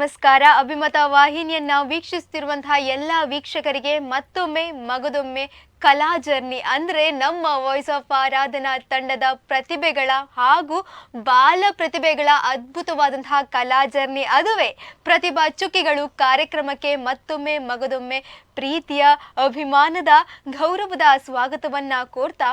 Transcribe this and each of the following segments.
ನಮಸ್ಕಾರ. ಅಭಿಮತ ವಾಹಿನಿಯನ್ನ ವೀಕ್ಷಿಸುತ್ತಿರುವಂತಹ ಎಲ್ಲ ವೀಕ್ಷಕರಿಗೆ ಮತ್ತೊಮ್ಮೆ ಮಗದೊಮ್ಮೆ ಕಲಾ ಜರ್ನಿ ಅಂದ್ರೆ ನಮ್ಮ ವಾಯ್ಸ್ ಆಫ್ ಆರಾಧನಾ ತಂಡದ ಪ್ರತಿಭೆಗಳ ಹಾಗೂ ಬಾಲ ಪ್ರತಿಭೆಗಳ ಅದ್ಭುತವಾದಂತಹ ಕಲಾ ಜರ್ನಿ, ಅದುವೇ ಪ್ರತಿಭಾ ಚುಕ್ಕಿಗಳು ಕಾರ್ಯಕ್ರಮಕ್ಕೆ ಮತ್ತೊಮ್ಮೆ ಮಗದೊಮ್ಮೆ ಪ್ರೀತಿಯ, ಅಭಿಮಾನದ, ಗೌರವದ ಸ್ವಾಗತವನ್ನ ಕೋರ್ತಾ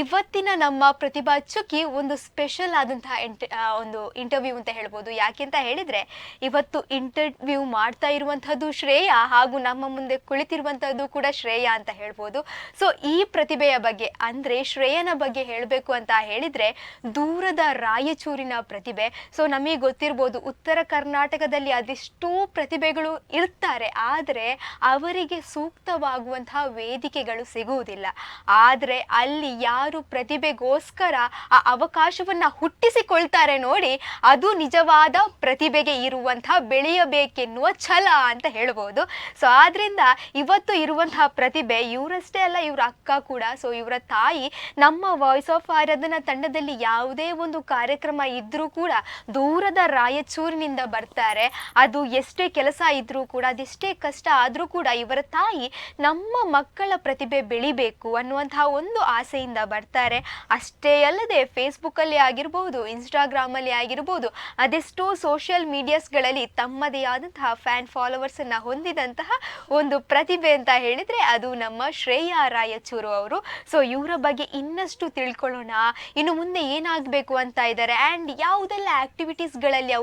ಇವತ್ತಿನ ನಮ್ಮ ಪ್ರತಿಭಾ ಚುಕ್ಕಿ ಒಂದು ಸ್ಪೆಷಲ್ ಆದಂತಹ ಒಂದು ಇಂಟರ್ವ್ಯೂ ಅಂತ ಹೇಳ್ಬೋದು. ಯಾಕೆಂತ ಹೇಳಿದ್ರೆ ಇವತ್ತು ಇಂಟರ್ವ್ಯೂ ಮಾಡ್ತಾ ಇರುವಂತಹದ್ದು ಶ್ರೇಯಾ ಹಾಗೂ ನಮ್ಮ ಮುಂದೆ ಕುಳಿತಿರುವಂತಹದ್ದು ಕೂಡ ಶ್ರೇಯಾ ಅಂತ ಹೇಳ್ಬೋದು. ಸೊ ಈ ಪ್ರತಿಭೆಯ ಬಗ್ಗೆ ಅಂದ್ರೆ ಶ್ರೇಯನ ಬಗ್ಗೆ ಹೇಳಬೇಕು ಅಂತ ಹೇಳಿದ್ರೆ ದೂರದ ರಾಯಚೂರಿನ ಪ್ರತಿಭೆ. ಸೊ ನಮಗೆ ಗೊತ್ತಿರ್ಬೋದು, ಉತ್ತರ ಕರ್ನಾಟಕದಲ್ಲಿ ಅದೆಷ್ಟೋ ಪ್ರತಿಭೆಗಳು ಇರ್ತಾರೆ, ಆದರೆ ಅವರಿಗೆ ಸೂಕ್ತವಾಗುವಂತಹ ವೇದಿಕೆಗಳು ಸಿಗುವುದಿಲ್ಲ. ಆದರೆ ಅಲ್ಲಿ ಯಾರು ಪ್ರತಿಭೆಗೋಸ್ಕರ ಆ ಅವಕಾಶವನ್ನ ಹುಟ್ಟಿಸಿಕೊಳ್ತಾರೆ ನೋಡಿ, ಅದು ನಿಜವಾದ ಪ್ರತಿಭೆಗೆ ಇರುವಂತಹ ಬೆಳೆಯಬೇಕೆನ್ನುವ ಛಲ ಅಂತ ಹೇಳ್ಬೋದು. ಸೊ ಆದ್ರಿಂದ ಇವತ್ತು ಇರುವಂತಹ ಪ್ರತಿಭೆ ಇವರಷ್ಟೇ ಅಲ್ಲ, ಇವರ ಅಕ್ಕ ಕೂಡ. ಸೊ ಇವರ ತಾಯಿ ನಮ್ಮ ವಾಯ್ಸ್ ಆಫ್ ಆರಾಧನಾ ತಂಡದಲ್ಲಿ ಯಾವುದೇ ಒಂದು ಕಾರ್ಯಕ್ರಮ ಇದ್ರೂ ಕೂಡ ದೂರದ ರಾಯಚೂರಿನಿಂದ ಬರ್ತಾರೆ. ಅದು ಎಷ್ಟೇ ಕೆಲಸ ಇದ್ರೂ ಕೂಡ, ಅದೆಷ್ಟೇ ಕಷ್ಟ ಆದ್ರೂ ಕೂಡ ಇವರ ತಾಯಿ ನಮ್ಮ ಮಕ್ಕಳ ಪ್ರತಿಭೆ ಬೆಳಿಬೇಕು ಅನ್ನುವಂತಹ ಒಂದು ಆಸೆಯಿಂದ ಬರ್ತಾರೆ. ಅಷ್ಟೇ ಅಲ್ಲದೆ ಫೇಸ್ಬುಕ್ ಅಲ್ಲಿ ಆಗಿರ್ಬೋದು, ಇನ್ಸ್ಟಾಗ್ರಾಮ್ ಅಲ್ಲಿ ಆಗಿರ್ಬೋದು, ಅದೆಷ್ಟೋ ಸೋಷಿಯಲ್ ಮೀಡಿಯಾಸ್ಗಳಲ್ಲಿ ತಮ್ಮದೇ ಆದಂತಹ ಫ್ಯಾನ್ ಫಾಲೋವರ್ಸ್ ಅನ್ನ ಹೊಂದಿದಂತಹ ಒಂದು ಪ್ರತಿಭೆ ಅಂತ ಹೇಳಿದ್ರೆ ಅದು ನಮ್ಮ ಶ್ರೇಯಾ ರಾಯಚೂರು ಅವರು. ಸೊ ಇವರ ಬಗ್ಗೆ ಇನ್ನಷ್ಟು ತಿಳ್ಕೊಳ್ಳೋಣ, ಇನ್ನು ಮುಂದೆ ಏನಾಗಬೇಕು ಅಂತ ಇದ್ದಾರೆ ಆ್ಯಂಡ್ ಯಾವುದೆಲ್ಲ ಆಕ್ಟಿವಿಟೀಸ್ಗಳಲ್ಲಿ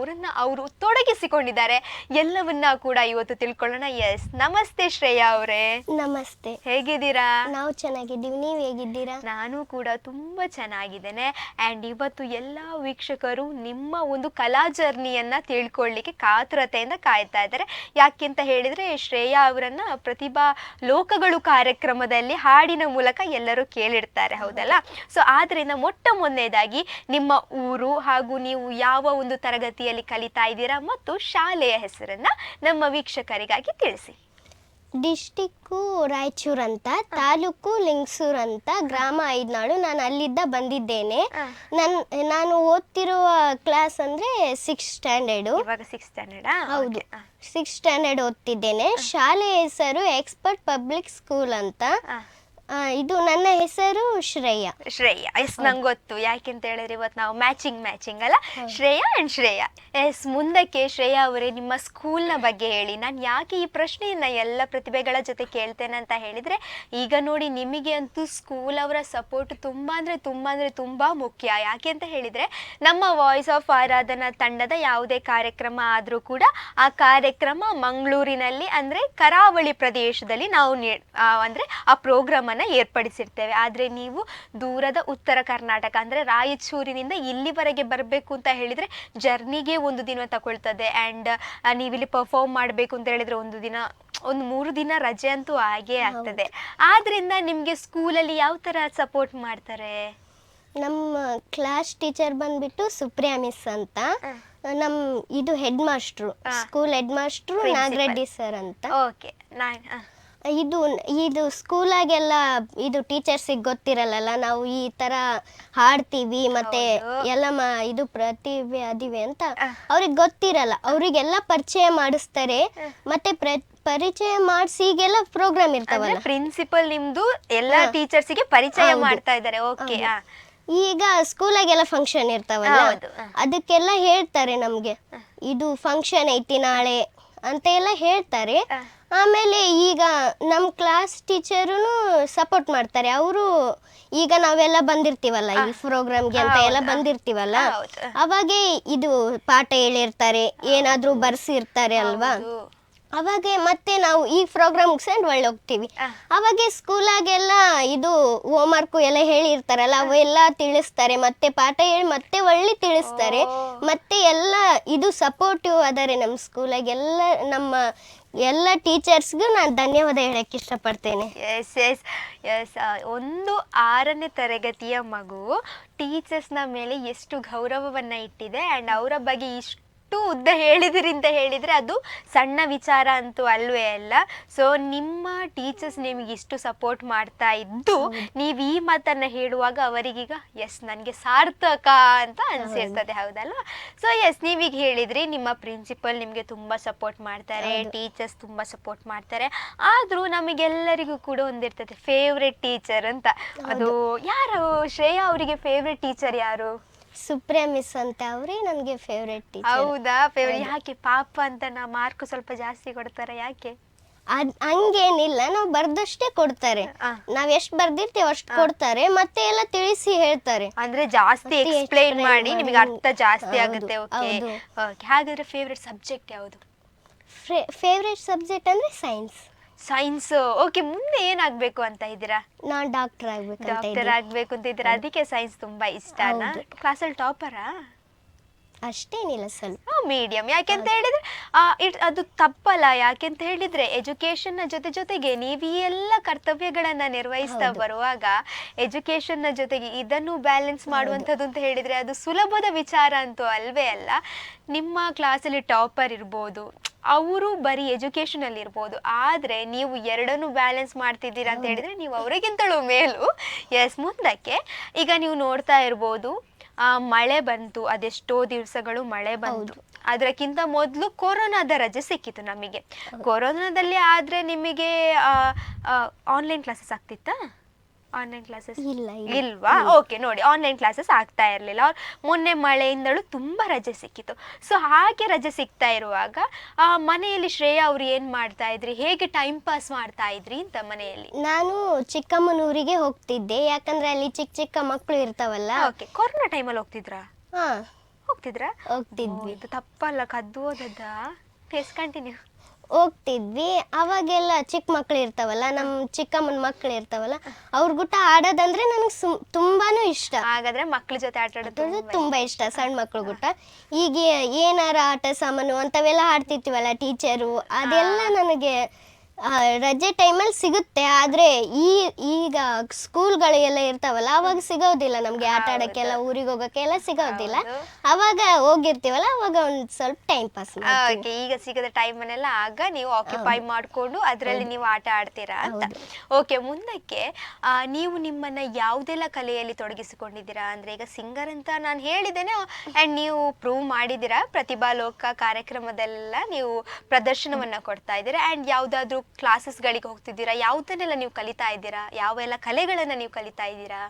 ಅವರು ತೊಡಗಿಸಿಕೊಂಡಿದ್ದಾರೆ ಎಲ್ಲವನ್ನ ಕೂಡ ಇವತ್ತು ತಿಳ್ಕೊಳ್ಳೋಣ. ಎಸ್, ನಮಸ್ತೆ ಶ್ರೇಯಾ ಅವರೇ. ನಮಸ್ತೆ. ಹೇಗಿದ್ದೀರಾ? ನಾವು ಚೆನ್ನಾಗಿದ್ದೀವಿ, ನೀವು ಹೇಗಿದ್ದೀರಾ? ನಾನು ಕೂಡ ತುಂಬಾ ಚೆನ್ನಾಗಿದ್ದೇನೆ. ಆ್ಯಂಡ್ ಇವತ್ತು ಎಲ್ಲ ವೀಕ್ಷಕರು ನಿಮ್ಮ ಒಂದು ಕಲಾ ಜರ್ನಿಯನ್ನ ತಿಳ್ಕೊಳ್ಳಿಕ್ಕೆ ಕಾತುರತೆಯಿಂದ ಕಾಯ್ತಾ ಇದ್ದಾರೆ. ಯಾಕೆಂತ ಹೇಳಿದ್ರೆ ಶ್ರೇಯಾ ಅವರನ್ನ ಪ್ರತಿಭಾ ಲೋಕಗಳು ಕಾರ್ಯಕ್ರಮದಲ್ಲಿ ಹಾಡಿನ ಮೂಲಕ ಎಲ್ಲರೂ ಕೇಳಿರ್ತಾರೆ, ಹೌದಲ್ಲ? ಸೊ ಆದ್ರಿಂದ ಮೊಟ್ಟ ಮೊದಲನೇದಾಗಿ ನಿಮ್ಮ ಊರು ಹಾಗೂ ನೀವು ಯಾವ ಒಂದು ತರಗತಿಯಲ್ಲಿ ಕಲಿತಾ ಇದ್ದೀರಾ ಮತ್ತು ಶಾಲೆಯ ಹೆಸರನ್ನ ನಮ್ಮ ವೀಕ್ಷಕರಿಗಾಗಿ ತಿಳಿಸಿ. ಡಿಸ್ಟಿಕ್ಕು ರಾಯಚೂರು ಅಂತ, ತಾಲೂಕು ಲಿಂಗಸೂರು ಅಂತ, ಗ್ರಾಮ ಐದ್ನಾಳು. ನಾನು ಅಲ್ಲಿದ್ದ ಬಂದಿದ್ದೇನೆ. ನಾನು ಓದ್ತಿರುವ ಕ್ಲಾಸ್ ಅಂದ್ರೆ 6th ಸ್ಟ್ಯಾಂಡರ್ಡ್. ಇವಾಗ 6th ಸ್ಟ್ಯಾಂಡರ್ಡ್? ಹೌದು, 6th ಸ್ಟ್ಯಾಂಡರ್ಡ್ ಓದ್ತಿದ್ದೇನೆ. ಶಾಲೆ ಹೆಸರು ಎಕ್ಸ್ಪರ್ಟ್ ಪಬ್ಲಿಕ್ ಸ್ಕೂಲ್ ಅಂತ. ಇದು ನನ್ನ ಹೆಸರು ಶ್ರೇಯಾ. ಶ್ರೇಯಾ, ಎಸ್, ನಂಗೆ ಗೊತ್ತು. ಯಾಕೆಂತ ಹೇಳಿದ್ರೆ ಇವತ್ತು ನಾವು ಮ್ಯಾಚಿಂಗ್ ಅಲ್ಲ, ಶ್ರೇಯಾ ಅಂಡ್ ಶ್ರೇಯಾ. ಎಸ್, ಮುಂದಕ್ಕೆ ಶ್ರೇಯಾ ಅವರೇ ನಿಮ್ಮ ಸ್ಕೂಲ್ನ ಬಗ್ಗೆ ಹೇಳಿ. ನಾನು ಯಾಕೆ ಈ ಪ್ರಶ್ನೆಯನ್ನ ಎಲ್ಲ ಪ್ರತಿಭೆಗಳ ಜೊತೆ ಕೇಳ್ತೇನೆ ಅಂತ ಹೇಳಿದ್ರೆ, ಈಗ ನೋಡಿ ನಿಮಗೆ ಅಂತೂ ಸ್ಕೂಲ್ ಅವರ ಸಪೋರ್ಟ್ ತುಂಬಾ ಅಂದ್ರೆ ತುಂಬಾ ಮುಖ್ಯ. ಯಾಕೆ ಅಂತ ಹೇಳಿದ್ರೆ ನಮ್ಮ ವಾಯ್ಸ್ ಆಫ್ ಆರಾಧನಾ ತಂಡದ ಯಾವುದೇ ಕಾರ್ಯಕ್ರಮ ಆದ್ರೂ ಕೂಡ ಆ ಕಾರ್ಯಕ್ರಮ ಮಂಗಳೂರಿನಲ್ಲಿ ಅಂದ್ರೆ ಕರಾವಳಿ ಪ್ರದೇಶದಲ್ಲಿ ನಾವು ಅಂದ್ರೆ ಆ ಪ್ರೋಗ್ರಾಮ್ ಅನ್ನ ಏರ್ಪಡಿಸಿರ್ತೇವೆ. ಆದ್ರೆ ನೀವು ದೂರದ ಉತ್ತರ ಕರ್ನಾಟಕ ಅಂದ್ರೆ ರಾಯಚೂರಿನಿಂದ ಇಲ್ಲಿವರೆಗೆ ಬರಬೇಕು ಅಂತ ಹೇಳಿದ್ರೆ ಜರ್ನಿಗೆ ಒಂದು ದಿನ ತಗೊಳ್ತದೆ. ಆ್ಯಂಡ್ ನೀವಿಲ್ಲಿ ಪರ್ಫಾರ್ಮ್ ಮಾಡಬೇಕು ಅಂತ ಹೇಳಿದ್ರೆ ಒಂದು 3 ದಿನ ರಜೆ ಅಂತೂ ಆಗೇ ಆಗ್ತದೆ. ಆದ್ರಿಂದ ನಿಮ್ಗೆ ಸ್ಕೂಲಲ್ಲಿ ಯಾವ ತರ ಸಪೋರ್ಟ್ ಮಾಡ್ತಾರೆ? ನಮ್ಮ ಕ್ಲಾಸ್ ಟೀಚರ್ ಬಂದ್ಬಿಟ್ಟು ಸುಪ್ರಿಯಾ ಮಿಸ್ ಅಂತ. ಇದು head master, school head master Nagareddy sir ಅಂತ. ಓಕೆ. ಇದು ಸ್ಕೂಲಾಗೆಲ್ಲ ಇದು ಟೀಚರ್ಸಿಗೆ ಗೊತ್ತಿರಲ್ಲ, ನಾವು ಈ ತರ ಹಾಡ್ತೀವಿ ಮತ್ತೆ ಎಲ್ಲ ಇದು ಪ್ರತಿಭೆ ಅದಿವೆ ಅಂತ ಅವ್ರಿಗೆ ಗೊತ್ತಿರಲ್ಲ. ಅವರಿಗೆಲ್ಲ ಪರಿಚಯ ಮಾಡಿಸ್ತಾರೆ. ಮತ್ತೆ ಪರಿಚಯ ಮಾಡಿಸಿ ಈಗೆಲ್ಲ ಪ್ರೋಗ್ರಾಮ್ ಇರ್ತಾವಲ್ಲ, ಪ್ರಿನ್ಸಿಪಲ್ ನಿಮ್ದು ಎಲ್ಲ ಟೀಚರ್ಸಿಗೆ ಪರಿಚಯ ಮಾಡ್ತಾ ಇದ್ದಾರೆ. ಓಕೆ. ಈಗ ಸ್ಕೂಲಾಗೆಲ್ಲ ಫಂಕ್ಷನ್ ಇರ್ತಾವಲ್ಲ, ಅದಕ್ಕೆಲ್ಲ ಹೇಳ್ತಾರೆ ನಮ್ಗೆ, ಇದು ಫಂಕ್ಷನ್ ಐತಿ ನಾಳೆ ಅಂತ ಎಲ್ಲ ಹೇಳ್ತಾರೆ. ಆಮೇಲೆ ಈಗ ನಮ್ಮ ಕ್ಲಾಸ್ ಟೀಚರು ಸಪೋರ್ಟ್ ಮಾಡ್ತಾರೆ. ಅವರು ಈಗ ನಾವೆಲ್ಲ ಬಂದಿರ್ತೀವಲ್ಲ ಈ ಪ್ರೋಗ್ರಾಮ್ಗೆ ಅಂತ ಎಲ್ಲ ಬಂದಿರ್ತೀವಲ್ಲ, ಅವಾಗೆ ಇದು ಪಾಠ ಹೇಳಿರ್ತಾರೆ, ಏನಾದ್ರೂ ಬರ್ಸಿರ್ತಾರೆ ಅಲ್ವಾ, ಅವಾಗ ಮತ್ತೆ ನಾವು ಈ ಪ್ರೋಗ್ರಾಮ್ ಮುಗಿಸ್ಕೊಂಡು ಒಳ್ಳೆ ಹೋಗ್ತೀವಿ. ಅವಾಗ ಸ್ಕೂಲಾಗೆಲ್ಲ ಇದು ಹೋಮ್ವರ್ಕು ಎಲ್ಲ ಹೇಳಿರ್ತಾರಲ್ಲ, ಅವೆಲ್ಲ ತಿಳಿಸ್ತಾರೆ. ಮತ್ತೆ ಪಾಠ ಹೇಳಿ ಮತ್ತೆ ಒಳ್ಳೆ ತಿಳಿಸ್ತಾರೆ. ಮತ್ತೆ ಎಲ್ಲ ಇದು ಸಪೋರ್ಟಿವ್ ಅದಾರೆ ನಮ್ಮ ಸ್ಕೂಲಾಗೆಲ್ಲ. ನಮ್ಮ ಎಲ್ಲ ಟೀಚರ್ಸ್ಗೂ ನಾನು ಧನ್ಯವಾದ ಹೇಳಕ್ಕೆ ಇಷ್ಟಪಡ್ತೇನೆ. ಎಸ್, ಒಂದು 6ನೇ ತರಗತಿಯ ಮಗು ಟೀಚರ್ಸ್ನ ಮೇಲೆ ಎಷ್ಟು ಗೌರವವನ್ನು ಇಟ್ಟಿದೆ ಆ್ಯಂಡ್ ಅವರ ಬಗ್ಗೆ ಇಷ್ಟು ಇಷ್ಟು ಉದ್ದ ಹೇಳಿದಿರಿ ಅಂತ ಹೇಳಿದರೆ ಅದು ಸಣ್ಣ ವಿಚಾರ ಅಂತೂ ಅಲ್ವೇ ಅಲ್ಲ. ಸೊ ನಿಮ್ಮ ಟೀಚರ್ಸ್ ನಿಮಗೆ ಇಷ್ಟು ಸಪೋರ್ಟ್ ಮಾಡ್ತಾ ಇದ್ದು ನೀವು ಈ ಮಾತನ್ನು ಹೇಳುವಾಗ ಅವರಿಗೀಗ ಎಸ್ ನನಗೆ ಸಾರ್ಥಕ ಅಂತ ಅನಿಸಿರ್ತದೆ, ಹೌದಲ್ವಾ? ಸೊ ಎಸ್, ನೀವೀಗ ಹೇಳಿದ್ರಿ ನಿಮ್ಮ ಪ್ರಿನ್ಸಿಪಲ್ ನಿಮಗೆ ತುಂಬ ಸಪೋರ್ಟ್ ಮಾಡ್ತಾರೆ, ಟೀಚರ್ಸ್ ತುಂಬ ಸಪೋರ್ಟ್ ಮಾಡ್ತಾರೆ. ಆದರೂ ನಮಗೆಲ್ಲರಿಗೂ ಕೂಡ ಒಂದಿರ್ತದೆ ಫೇವ್ರೆಟ್ ಟೀಚರ್ ಅಂತ. ಅದು ಯಾರು? ಶ್ರೇಯಾ ಅವರಿಗೆ ಫೇವ್ರೆಟ್ ಟೀಚರ್ ಯಾರು? ಸುಪ್ರಿಯಾ ಮಿಸ್ ಅಂತ ಅವ್ರೆ ನನಗೆ ಫೇವ್ರೆಟ್ ಟೀಚರ್. ಹೌದಾ? ಫೇವ್ರೆಟ್ ಯಾಕೆ? ಪಾಪ ಅಂತ ನಾ ಮಾರ್ಕ್ ಸ್ವಲ್ಪ ಜಾಸ್ತಿ ಕೊಡ್ತಾರೆ, ಯಾಕೆ? ಹಂಗೇನಿಲ್ಲ, ನಾವು ಬರ್ದಷ್ಟೇ ಕೊಡ್ತಾರೆ. ನಾವ್ ಎಷ್ಟು ಬರ್ದಿರ್ತೀವಿ ಅಷ್ಟು ಕೊಡ್ತಾರೆ, ಮತ್ತೆ ಎಲ್ಲ ತಿಳಿಸಿ ಹೇಳ್ತಾರೆ. ಅಂದ್ರೆ ಜಾಸ್ತಿ ಎಕ್ಸ್ಪ್ಲೈನ್ ಮಾಡಿ ನಿಮಗೆ ಅರ್ಥ ಜಾಸ್ತಿ ಆಗುತ್ತೆ. ಓಕೆ, ಹಾಗಾದ್ರೆ ಫೇವ್ರೆಟ್ ಸಬ್ಜೆಕ್ಟ್ ಯಾವುದು? ಫೇವ್ರೆಟ್ ಸಬ್ಜೆಕ್ಟ್ ಅಂದ್ರೆ ಸೈನ್ಸ್. ಸೈನ್ಸ್. ಓಕೆ, ಮುಂದೆ ಏನಾಗ್ಬೇಕು ಅಂತ ಇದ್ದೀರಾ? ನಾನು ಡಾಕ್ಟರ್ ಆಗ್ಬೇಕು ಅಂತ ಇದ್ದೀರಾ, ಅದಕ್ಕೆ ಸೈನ್ಸ್ ತುಂಬಾ ಇಷ್ಟನಾ? ಕ್ಲಾಸಲ್ಲಿ ಟಾಪರಾ? ಅಷ್ಟೇನಿಲ್ಲ, ಸ್ವಲ್ಪ ಮೀಡಿಯಂ. ಯಾಕೆಂತ ಹೇಳಿದ್ರೆ ಅದು ತಪ್ಪಲ್ಲ. ಯಾಕೆಂತ ಹೇಳಿದ್ರೆ ಎಜುಕೇಶನ್ ನ ಜೊತೆಗೆ ನೀವು ಈ ಎಲ್ಲ ಕರ್ತವ್ಯಗಳನ್ನ ನಿರ್ವಹಿಸ್ತಾ ಬರುವಾಗ ಎಜುಕೇಶನ್ ನ ಜೊತೆಗೆ ಇದನ್ನು ಬ್ಯಾಲೆನ್ಸ್ ಮಾಡುವಂಥದ್ದು ಅಂತ ಹೇಳಿದ್ರೆ ಅದು ಸುಲಭದ ವಿಚಾರ ಅಂತೂ ಅಲ್ವೇ ಅಲ್ಲ. ನಿಮ್ಮ ಕ್ಲಾಸಲ್ಲಿ ಟಾಪರ್ ಇರ್ಬೋದು, ಅವರು ಬರೀ ಎಜುಕೇಶನ್ ಅಲ್ಲಿ ಇರ್ಬೋದು, ಆದ್ರೆ ನೀವು ಎರಡನ್ನು ಬ್ಯಾಲೆನ್ಸ್ ಮಾಡ್ತಿದ್ದೀರಾ ಅಂತ ಹೇಳಿದ್ರೆ ನೀವು ಅವರಿಗಿಂತಲೂ ಮೇಲು. ಎಸ್, ಮುಂದಕ್ಕೆ ಈಗ ನೀವು ನೋಡ್ತಾ ಇರ್ಬೋದು, ಮಳೆ ಬಂತು, ಅದೆಷ್ಟೋ ದಿವಸಗಳು ಮಳೆ ಬಂತು. ಅದಕ್ಕಿಂತ ಮೊದಲು ಕೊರೋನಾದ ರಜೆ ಸಿಕ್ಕಿತು ನಮಗೆ. ಕೊರೋನಾದಲ್ಲಿ ಆದ್ರೆ ನಿಮಗೆ ಆನ್ಲೈನ್ ಕ್ಲಾಸಸ್ ಆಗ್ತಿತ್ತಾ? ಆನ್ಲೈನ್ ಕ್ಲಾಸಸ್ ಇಲ್ವಾ? ಓಕೆ, ನೋಡಿ, ಆನ್ಲೈನ್ ಕ್ಲಾಸಸ್ ಆಗ್ತಾ ಇರಲಿಲ್ಲ. ಮೊನ್ನೆ ಮಳೆಯಿಂದಲೂ ತುಂಬಾ ರಜೆ ಸಿಕ್ಕಿತು. ಸೊ ಹಾಗೆ ರಜೆ ಸಿಗ್ತಾ ಇರುವಾಗ ಮನೆಯಲ್ಲಿ ಶ್ರೇಯಾ ಅವ್ರು ಏನ್ ಮಾಡ್ತಾ ಇದ್ರಿ, ಹೇಗೆ ಟೈಮ್ ಪಾಸ್ ಮಾಡ್ತಾ ಇದ್ರಿ ಅಂತ ಮನೆಯಲ್ಲಿ? ನಾನು ಚಿಕ್ಕಮ್ಮನೂರಿಗೆ ಹೋಗ್ತಿದ್ದೆ, ಯಾಕಂದ್ರೆ ಅಲ್ಲಿ ಚಿಕ್ಕ ಚಿಕ್ಕ ಮಕ್ಕಳು ಇರ್ತಾವಲ್ಲ. ಓಕೆ, ಕೊರೋನಾ ಟೈಮಲ್ಲಿ ಹೋಗ್ತಿದ್ರಾ? ಹೋಗ್ತಿದ್ವಿ. ಇದು ತಪ್ಪಲ್ಲ, ಕದ್ದು ಓದದ್ದ? S, continue. ಹೋಗ್ತಿದ್ವಿ. ಅವಾಗೆಲ್ಲ ಚಿಕ್ಕ ಮಕ್ಳು ಇರ್ತಾವಲ್ಲ, ನಮ್ಮ ಚಿಕ್ಕಮ್ಮನ ಮಕ್ಳು ಇರ್ತಾವಲ್ಲ, ಅವ್ರ ಗುಟ್ಟ ಆಡೋದಂದ್ರೆ ನನಗೆ ತುಂಬಾನು ಇಷ್ಟ. ಹಾಗಾದ್ರೆ ಮಕ್ಳ ಜೊತೆ ಆಟ ಆಡೋದು ತುಂಬಾ ಇಷ್ಟ, ಸಣ್ಣ ಮಕ್ಳು ಗುಟ್ಟ. ಈಗ ಏನಾರ ಆಟ ಸಾಮಾನು ಅಂತವೆಲ್ಲ ಆಡ್ತಿರ್ತೀವಲ್ಲ ಟೀಚರು, ಅದೆಲ್ಲ ನನಗೆ ರಜೆ ಟೈಮಲ್ಲಿ ಸಿಗುತ್ತೆ. ಆದ್ರೆ ಈಗ ಸ್ಕೂಲ್ಗಳು ಎಲ್ಲ ಇರ್ತಾವಲ್ಲ, ಅವಾಗ ಸಿಗೋದಿಲ್ಲ ನಮ್ಗೆ ಆಟ ಆಡಕ್ಕೆಲ್ಲ, ಊರಿಗೆ ಹೋಗಕ್ಕೆಲ್ಲ ಸಿಗೋದಿಲ್ಲ. ಅವಾಗ ಹೋಗಿರ್ತೀವಲ್ಲ, ಅವಾಗ ಒಂದ್ ಸ್ವಲ್ಪ ಟೈಮ್ ಪಾಸ್. ಈಗ ಸಿಗದ ಟೈಮನ್ನೆಲ್ಲ ಆಗ ನೀವು ಆಕ್ಯುಪೈ ಮಾಡ್ಕೊಂಡು ಅದರಲ್ಲಿ ನೀವು ಆಟ ಆಡ್ತೀರಾ ಅಂತ. ಓಕೆ, ಮುಂದಕ್ಕೆ ನೀವು ನಿಮ್ಮನ್ನ ಯಾವುದೆಲ್ಲ ಕಲೆಯಲ್ಲಿ ತೊಡಗಿಸಿಕೊಂಡಿದ್ದೀರಾ? ಅಂದ್ರೆ ಈಗ ಸಿಂಗರ್ ಅಂತ ನಾನು ಹೇಳಿದ್ದೇನೆ, ಅಂಡ್ ನೀವು ಪ್ರೂವ್ ಮಾಡಿದ್ದೀರಾ. ಪ್ರತಿಭಾ ಲೋಕ ಕಾರ್ಯಕ್ರಮದಲ್ಲ ನೀವು ಪ್ರದರ್ಶನವನ್ನ ಕೊಡ್ತಾ ಇದ್ದೀರಾ, ಅಂಡ್ ಯಾವ್ದಾದ್ರು ಕ್ಲಾಸಸ್ಗಳಿಗೆ ಹೋಗ್ತಿದ್ದೀರಾ? ಯಾವುದನ್ನೆಲ್ಲ ನೀವು ಕಲಿತಾ ಇದ್ದೀರಾ? ಯಾವೆಲ್ಲ ಕಲೆಗಳನ್ನ ನೀವು ಕಲಿತಾ ಇದ್ದೀರಾ?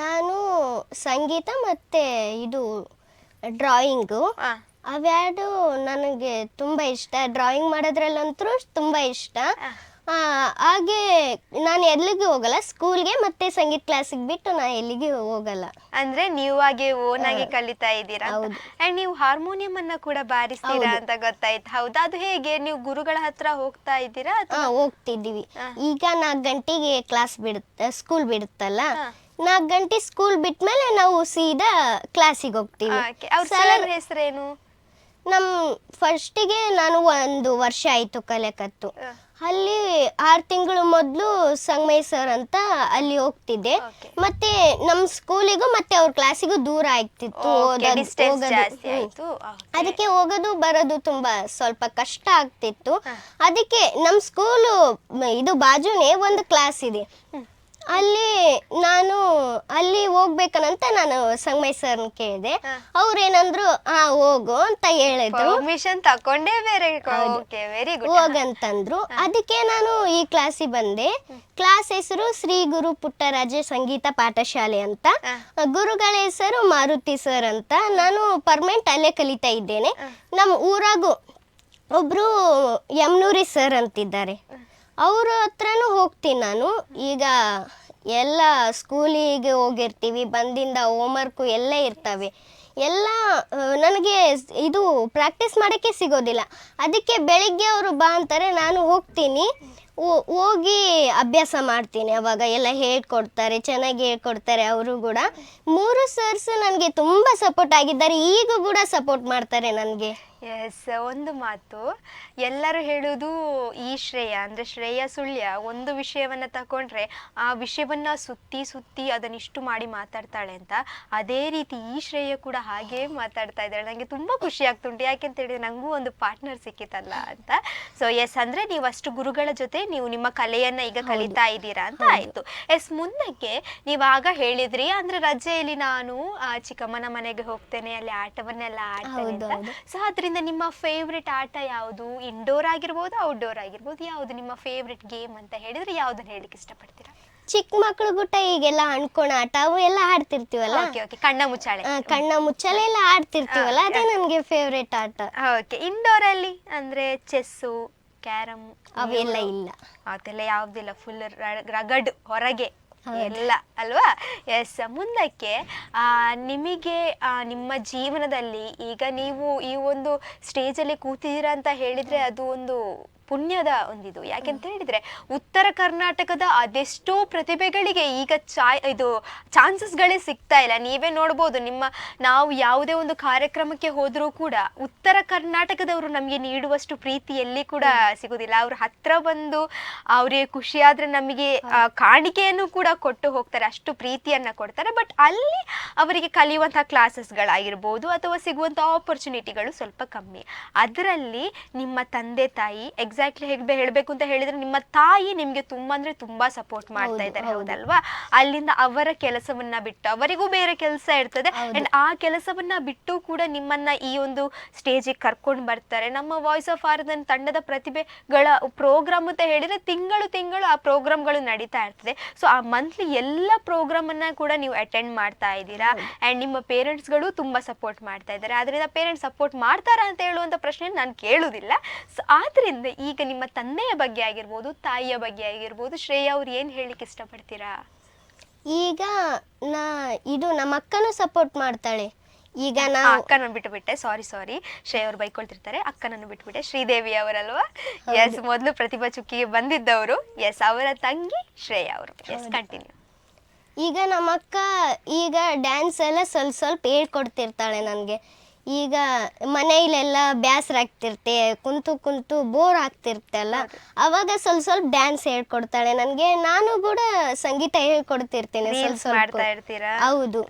ನಾನು ಸಂಗೀತ ಮತ್ತೆ ಇದು ಡ್ರಾಯಿಂಗು, ಅವೆರಡು ನನಗೆ ತುಂಬಾ ಇಷ್ಟ. ಡ್ರಾಯಿಂಗ್ ಮಾಡೋದ್ರಲ್ಲಂತೂ ತುಂಬಾ ಇಷ್ಟ. ಹಾಗೆ ನಾನು ಎಲ್ಲಿಗೂ ಹೋಗಲ್ಲ, ಸ್ಕೂಲ್ಗೆ ಮತ್ತೆ ಸಂಗೀತ ಕ್ಲಾಸಿಗೆ ಬಿಟ್ಟು ನಾನು ಎಲ್ಲಿಗೂ ಹೋಗಲ್ಲ. ಅಂದ್ರೆ ನೀವಾಗೆ ಓನ್ ಆಗಿ ಕಲಿತಾ ಇದ್ದೀರಾ. ಅಂಡ್ ನೀವು ಹಾರ್ಮೋನಿಯಂ ಅನ್ನ ಕೂಡ ಬಾರಿಸ್ತೀರಾ ಅಂತ ಗೊತ್ತಾಯ್ತು, ಹೌದಾ? ಅದು ಹೇಗೆ? ನೀವು ಗುರುಗಳ ಹತ್ರ ಹೋಗ್ತಾ ಇದ್ದೀರಾ? ಹೋಗ್ತಿದ್ದೀವಿ. ಈಗ 4 ಗಂಟೆಗೆ ಕ್ಲಾಸ್ ಸ್ಕೂಲ್ ಬಿಡುತ್ತಲ್ಲ, 4 ಗಂಟೆ ಸ್ಕೂಲ್ ಬಿಟ್ಮೇಲೆ ನಾವು ಸೀದಾ ಕ್ಲಾಸಿಗೆ ಹೋಗ್ತೀವಿ. ಸರ್ ಹೆಸರೇನು? ಫಸ್ಟಿಗೆ ನಾನು 1 ವರ್ಷ ಆಯ್ತು ಕಲಿಯಕತ್ತು. ಅಲ್ಲಿ 6 ತಿಂಗಳು ಮೊದಲು ಸಂಗಮಯ್ಯ ಸರ್ ಅಂತ ಅಲ್ಲಿ ಹೋಗ್ತಿದ್ದೆ. ಮತ್ತೆ ನಮ್ಮ ಸ್ಕೂಲಿಗೂ ಮತ್ತೆ ಅವ್ರ ಕ್ಲಾಸಿಗೂ ದೂರ ಆಗ್ತಿತ್ತು, ಅದಕ್ಕೆ ಹೋಗೋದು ಬರೋದು ತುಂಬಾ ಸ್ವಲ್ಪ ಕಷ್ಟ ಆಗ್ತಿತ್ತು. ಅದಕ್ಕೆ ನಮ್ಮ ಸ್ಕೂಲು ಇದು ಬಾಜುನೇ ಒಂದು ಕ್ಲಾಸ್ ಇದೆ, ಅಲ್ಲಿ ಹೋಗ್ಬೇಕಂತ ನಾನು ಸಂಗಮಯ್ಯ ಸರ್ನ ಕೇಳಿದೆ. ಅವ್ರೇನಂದ್ರು ಹೋಗು ಅಂತ ಹೇಳಿದ್ರು, ಪರ್ಮಿಷನ್ ತಕೊಂಡೇ ಬೇರೆ ಹೋಗಂತಂದ್ರು. ಅದಕ್ಕೆ ನಾನು ಈ ಕ್ಲಾಸಿಗೆ ಬಂದೆ. ಕ್ಲಾಸ್ ಹೆಸರು ಶ್ರೀ ಗುರು ಪುಟ್ಟರಾಜ ಸಂಗೀತ ಪಾಠಶಾಲೆ ಅಂತ, ಗುರುಗಳ ಹೆಸರು ಮಾರುತಿ ಸರ್ ಅಂತ. ನಾನು ಪರ್ಮನೆಂಟ್ ಅಲ್ಲೇ ಕಲಿತಾ ಇದ್ದೇನೆ. ನಮ್ಮ ಊರಾಗೂ ಒಬ್ರು ಯಮನೂರಿ ಸರ್ ಅಂತಿದ್ದಾರೆ, ಅವ್ರ ಹತ್ರನೂ ಹೋಗ್ತೀನಿ ನಾನು. ಈಗ ಎಲ್ಲ ಸ್ಕೂಲಿಗೆ ಹೋಗಿರ್ತೀವಿ, ಬಂದಿಂದ ಹೋಮ್ವರ್ಕು ಎಲ್ಲ ಇರ್ತವೆ, ಎಲ್ಲ ನನಗೆ ಇದು ಪ್ರಾಕ್ಟೀಸ್ ಮಾಡೋಕ್ಕೆ ಸಿಗೋದಿಲ್ಲ. ಅದಕ್ಕೆ ಬೆಳಿಗ್ಗೆ ಅವರು ಬಾ ಅಂತಾರೆ, ನಾನು ಹೋಗ್ತೀನಿ. ಹೋಗಿ ಅಭ್ಯಾಸ ಮಾಡ್ತೀನಿ. ಅವಾಗ ಎಲ್ಲ ಹೇಳ್ಕೊಡ್ತಾರೆ, ಚೆನ್ನಾಗಿ ಹೇಳ್ಕೊಡ್ತಾರೆ ಅವರು ಕೂಡ. 3 ಸರ್ಸ್ ನನಗೆ ತುಂಬ ಸಪೋರ್ಟ್ ಆಗಿದ್ದಾರೆ, ಈಗ ಕೂಡ ಸಪೋರ್ಟ್ ಮಾಡ್ತಾರೆ ನನಗೆ. ಎಸ್, ಒಂದು ಮಾತು ಎಲ್ಲರೂ ಹೇಳೋದು, ಈ ಶ್ರೇಯ ಸುಳ್ಯ ಒಂದು ವಿಷಯವನ್ನ ತಗೊಂಡ್ರೆ ಆ ವಿಷಯವನ್ನ ಸುತ್ತಿ ಸುತ್ತಿ ಅದನ್ನಿಷ್ಟು ಮಾಡಿ ಮಾತಾಡ್ತಾಳೆ ಅಂತ. ಅದೇ ರೀತಿ ಈ ಶ್ರೇಯ ಕೂಡ ಹಾಗೇ ಮಾತಾಡ್ತಾ ಇದ್ದಾಳೆ. ನನಗೆ ತುಂಬಾ ಖುಷಿ ಆಗ್ತುಂಟು, ಯಾಕೆಂತ ಹೇಳಿದ್ರೆ ನಂಗೂ ಒಂದು ಪಾರ್ಟ್ನರ್ ಸಿಕ್ಕಿತಲ್ಲ ಅಂತ. ಸೊ ಎಸ್, ಅಂದ್ರೆ ನೀವು ಅಷ್ಟು ಗುರುಗಳ ಜೊತೆ ನೀವು ನಿಮ್ಮ ಕಲೆಯನ್ನ ಈಗ ಕಲಿತಾ ಇದ್ದೀರಾ ಅಂತ ಆಯ್ತು. ಎಸ್, ಮುಂದಕ್ಕೆ ನೀವು ಆಗ ಹೇಳಿದ್ರಿ, ಅಂದ್ರೆ ರಜೆಯಲ್ಲಿ ನಾನು ಚಿಕ್ಕಮ್ಮನ ಮನೆಗೆ ಹೋಗ್ತೇನೆ, ಅಲ್ಲಿ ಆಟವನ್ನೆಲ್ಲ ಆಡ್ತೇನೆ ಅಂತ. ಸೊ ನಿಮ್ಮ ಫೇವ್ರೆಟ್ ಆಟ ಯಾವುದು? ಇಂಡೋರ್ ಆಗಿರ್ಬೋದು, ಔಟ್ಡೋರ್ ಆಗಿರ್ಬೋದು, ಯಾವುದು ನಿಮ್ಮ ಫೇವ್ರೆಟ್ ಗೇಮ್ ಅಂತ ಹೇಳಿದ್ರೆ ಯಾವ್ದನ್ನ ಹೇಳಿಕ್ಕೆ ಇಷ್ಟಪಡ್ತೀರಾ? ಚಿಕ್ಕ ಮಕ್ಕಳು ಗುಟ್ಟ ಈಗೆಲ್ಲ ಅಣ್ಕೊಣ ಆಟ ಅವು ಎಲ್ಲ ಆಡ್ತಿರ್ತೀವಲ್ಲ, ಕಣ್ಣ ಮುಚ್ಚಾಲೆ ಎಲ್ಲ ಆಡ್ತಿರ್ತೀವಲ್ಲ, ಅದೇ ನನಗೆ ಫೇವ್ರೆಟ್ ಆಟ. ಓಕೆ, ಇಂಡೋರ್ ಅಲ್ಲಿ ಅಂದ್ರೆ ಚೆಸ್ಸು, ಕ್ಯಾರಮ್ ಅವೆಲ್ಲ ಇಲ್ಲ, ಅದೆಲ್ಲ ಯಾವ್ದಿಲ್ಲ, ಫುಲ್ ರಗಡ್ ಹೊರಗೆ ಎಲ್ಲ ಅಲ್ವಾ? ಎಸ್, ಮುಂದಕ್ಕೆ ನಿಮಗೆ ನಿಮ್ಮ ಜೀವನದಲ್ಲಿ ಈಗ ನೀವು ಈ ಒಂದು ಸ್ಟೇಜಲ್ಲಿ ಕೂತಿದ್ದೀರಾ ಅಂತ ಹೇಳಿದ್ರೆ ಅದು ಒಂದು ಪುಣ್ಯದ ಒಂದಿದು. ಯಾಕೆಂತ ಹೇಳಿದ್ರೆ ಉತ್ತರ ಕರ್ನಾಟಕದ ಅದೆಷ್ಟೋ ಪ್ರತಿಭೆಗಳಿಗೆ ಈಗ ಇದು ಚಾನ್ಸಸ್ಗಳೇ ಸಿಗ್ತಾ ಇಲ್ಲ. ನೀವೇ ನೋಡ್ಬೋದು, ನಾವು ಯಾವುದೇ ಒಂದು ಕಾರ್ಯಕ್ರಮಕ್ಕೆ ಹೋದ್ರೂ ಕೂಡ ಉತ್ತರ ಕರ್ನಾಟಕದವರು ನಮಗೆ ನೀಡುವಷ್ಟು ಪ್ರೀತಿ ಎಲ್ಲಿ ಕೂಡ ಸಿಗುದಿಲ್ಲ. ಅವ್ರ ಹತ್ರ ಬಂದು ಅವ್ರಿಗೆ ಖುಷಿ ಆದ್ರೆ ನಮಗೆ ಕಾಣಿಕೆಯನ್ನು ಕೂಡ ಕೊಟ್ಟು ಹೋಗ್ತಾರೆ, ಅಷ್ಟು ಪ್ರೀತಿಯನ್ನ ಕೊಡ್ತಾರೆ. ಬಟ್ ಅಲ್ಲಿ ಅವರಿಗೆ ಕಲಿಯುವಂತಹ ಕ್ಲಾಸಸ್ಗಳಾಗಿರ್ಬೋದು ಅಥವಾ ಸಿಗುವಂತಹ ಆಪರ್ಚುನಿಟಿಗಳು ಸ್ವಲ್ಪ ಕಮ್ಮಿ. ಅದರಲ್ಲಿ ನಿಮ್ಮ ತಂದೆ ತಾಯಿ ಎಕ್ಸಾಕ್ಟ್ಲಿ ಹೇಳಬೇಕು ಅಂತ ಹೇಳಿದ್ರೆ ನಿಮ್ಮ ತಾಯಿ ನಿಮ್ಗೆ ತುಂಬಾ ಅಂದ್ರೆ ತುಂಬಾ ಸಪೋರ್ಟ್ ಮಾಡ್ತಾ ಇದ್ದಾರೆ, ಹೌದಲ್ವಾ? ಅಲ್ಲಿಂದ ಅವರ ಕೆಲಸವನ್ನ ಬಿಟ್ಟು, ಅವರಿಗೂ ಬೇರೆ ಕೆಲಸ ಇರ್ತದೆ, ಅಂಡ್ ಆ ಕೆಲಸವನ್ನ ಬಿಟ್ಟು ಕೂಡ ನಿಮ್ಮನ್ನ ಈ ಒಂದು ಸ್ಟೇಜಿಗೆ ಕರ್ಕೊಂಡು ಬರ್ತಾರೆ. ನಮ್ಮ ವಾಯ್ಸ್ ಆಫ್ ಆರಾಧನಾ ತಂಡದ ಪ್ರತಿಭೆಗಳ ಪ್ರೋಗ್ರಾಮ್ ಅಂತ ಹೇಳಿದ್ರೆ ತಿಂಗಳು ಆ ಪ್ರೋಗ್ರಾಮ್ಗಳು ನಡೀತಾ ಇರ್ತದೆ. ಸೊ ಆ ಮಂತ್ಲಿ ಎಲ್ಲ ಪ್ರೋಗ್ರಾಮ್ ಅನ್ನ ಕೂಡ ನೀವು ಅಟೆಂಡ್ ಮಾಡ್ತಾ ಇದ್ದೀರಾ, ಅಂಡ್ ನಿಮ್ಮ ಪೇರೆಂಟ್ಸ್ಗಳು ತುಂಬಾ ಸಪೋರ್ಟ್ ಮಾಡ್ತಾ ಇದ್ದಾರೆ. ಆದ್ರಿಂದ ಪೇರೆಂಟ್ಸ್ ಸಪೋರ್ಟ್ ಮಾಡ್ತಾರಾ ಅಂತ ಹೇಳುವಂತ ಪ್ರಶ್ನೆ ನಾನು ಕೇಳುವುದಿಲ್ಲ. ಸೊ ಆದ್ರಿಂದ ಈಗ ನಿಮ್ಮ ತಂದೆಯ ಬಗ್ಗೆ ಆಗಿರ್ಬೋದು, ತಾಯಿಯ ಬಗ್ಗೆ ಆಗಿರ್ಬೋದು, ಶ್ರೇಯಾ ಅವ್ರು ಏನ್ ಹೇಳಿಕ್ಕೆ ಇಷ್ಟಪಡ್ತೀರಾ? ಈಗ ನಮ್ಮ ಅಕ್ಕನೂ ಸಪೋರ್ಟ್ ಮಾಡ್ತಾಳೆ. ಈಗ ಅಕ್ಕನನ್ನು ಬಿಟ್ಟುಬಿಟ್ಟೆ, ಸಾರಿ ಶ್ರೇಯಾ ಅವ್ರು ಬೈಕೊಳ್ತಿರ್ತಾರೆ, ಅಕ್ಕನನ್ನು ಬಿಟ್ಬಿಟ್ಟೆ. ಶ್ರೀದೇವಿ ಅವರಲ್ವಾ? ಎಸ್, ಮೊದಲು ಪ್ರತಿಭಾ ಚುಕ್ಕಿಗೆ ಬಂದಿದ್ದವರು. ಎಸ್, ಅವರ ತಂಗಿ ಶ್ರೇಯಾ ಅವರು. Yes, continue. ಈಗ ನಮ್ಮ ಅಕ್ಕ ಈಗ ಡ್ಯಾನ್ಸ್ ಎಲ್ಲ ಸ್ವಲ್ಪ ಹೇಳ್ಕೊಡ್ತಿರ್ತಾಳೆ ನನಗೆ. ಈಗ ಮನೆಯಲ್ಲೆಲ್ಲ ಬೇಸರ ಆಗ್ತಿರ್ತೆ, ಕುಂತು ಬೋರ್ ಆಗ್ತಿರ್ತಲ್ಲ, ಅವಾಗ ಸ್ವಲ್ಪ ಡ್ಯಾನ್ಸ್ ಹೇಳ್ಕೊಡ್ತಾಳೆ ನನಗೆ. ನಾನು ಕೂಡ ಸಂಗೀತ ಹೇಳ್ಕೊಡ್ತಿರ್ತೇನೆ ಸ್ವಲ್ಪ. ಹೌದು.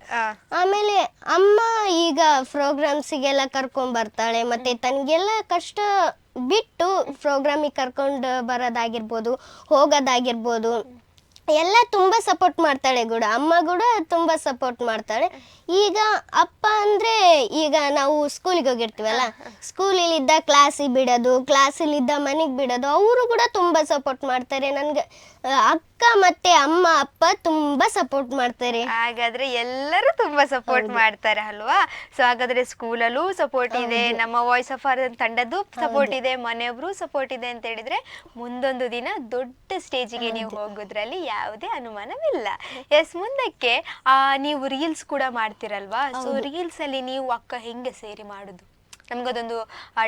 ಆಮೇಲೆ ಅಮ್ಮ ಈಗ ಪ್ರೋಗ್ರಾಮ್ಸಿಗೆಲ್ಲ ಕರ್ಕೊಂಡ್ ಬರ್ತಾಳೆ, ಮತ್ತೆ ತನಗೆಲ್ಲ ಕಷ್ಟ ಬಿಟ್ಟು ಪ್ರೋಗ್ರಾಮಿಗೆ ಕರ್ಕೊಂಡು ಬರೋದಾಗಿರ್ಬೋದು, ಹೋಗೋದಾಗಿರ್ಬೋದು, ಎಲ್ಲ ತುಂಬ ಸಪೋರ್ಟ್ ಮಾಡ್ತಾಳೆ ಕೂಡ. ಅಮ್ಮ ಕೂಡ ತುಂಬ ಸಪೋರ್ಟ್ ಮಾಡ್ತಾಳೆ. ಈಗ ಅಪ್ಪ ಅಂದರೆ ಈಗ ನಾವು ಸ್ಕೂಲಿಗೆ ಹೋಗಿರ್ತೀವಲ್ಲ, ಸ್ಕೂಲಿಲ್ಲಿದ್ದ ಕ್ಲಾಸಿಗೆ ಬಿಡೋದು, ಕ್ಲಾಸಲ್ಲಿದ್ದ ಮನೆಗೆ ಬಿಡೋದು, ಅವರು ಕೂಡ ತುಂಬ ಸಪೋರ್ಟ್ ಮಾಡ್ತಾರೆ ನನಗೆ. ಅಕ್ಕ ಮತ್ತೆ ಅಮ್ಮ ಅಪ್ಪ ತುಂಬ ಸಪೋರ್ಟ್ ಮಾಡ್ತಾರೆ. ಹಾಗಾದ್ರೆ ಎಲ್ಲರೂ ತುಂಬಾ ಸಪೋರ್ಟ್ ಮಾಡ್ತಾರೆ ಅಲ್ವಾ? ಸೊ ಹಾಗಾದ್ರೆ ಸ್ಕೂಲಲ್ಲೂ ಸಪೋರ್ಟ್ ಇದೆ, ನಮ್ಮ ವಾಯ್ಸ್ ಆಫ್ ಆರಾಧನಾ ತಂಡದ್ದು ಸಪೋರ್ಟ್ ಇದೆ, ಮನೆಯೊಬ್ರು ಸಪೋರ್ಟ್ ಇದೆ ಅಂತ ಹೇಳಿದ್ರೆ ಮುಂದೊಂದು ದಿನ ದೊಡ್ಡ ಸ್ಟೇಜಿಗೆ ನೀವು ಹೋಗೋದ್ರಲ್ಲಿ ಯಾವುದೇ ಅನುಮಾನವಿಲ್ಲ. ಎಸ್, ಮುಂದಕ್ಕೆ ನೀವು ರೀಲ್ಸ್ ಕೂಡ ಮಾಡ್ತಿರಲ್ವಾ? ಸೊ ರೀಲ್ಸ್ ಅಲ್ಲಿ ನೀವು ಅಕ್ಕ ಹೆಂಗೆ ಸೇರಿ ಮಾಡುದು? ನಮ್ಗದೊಂದು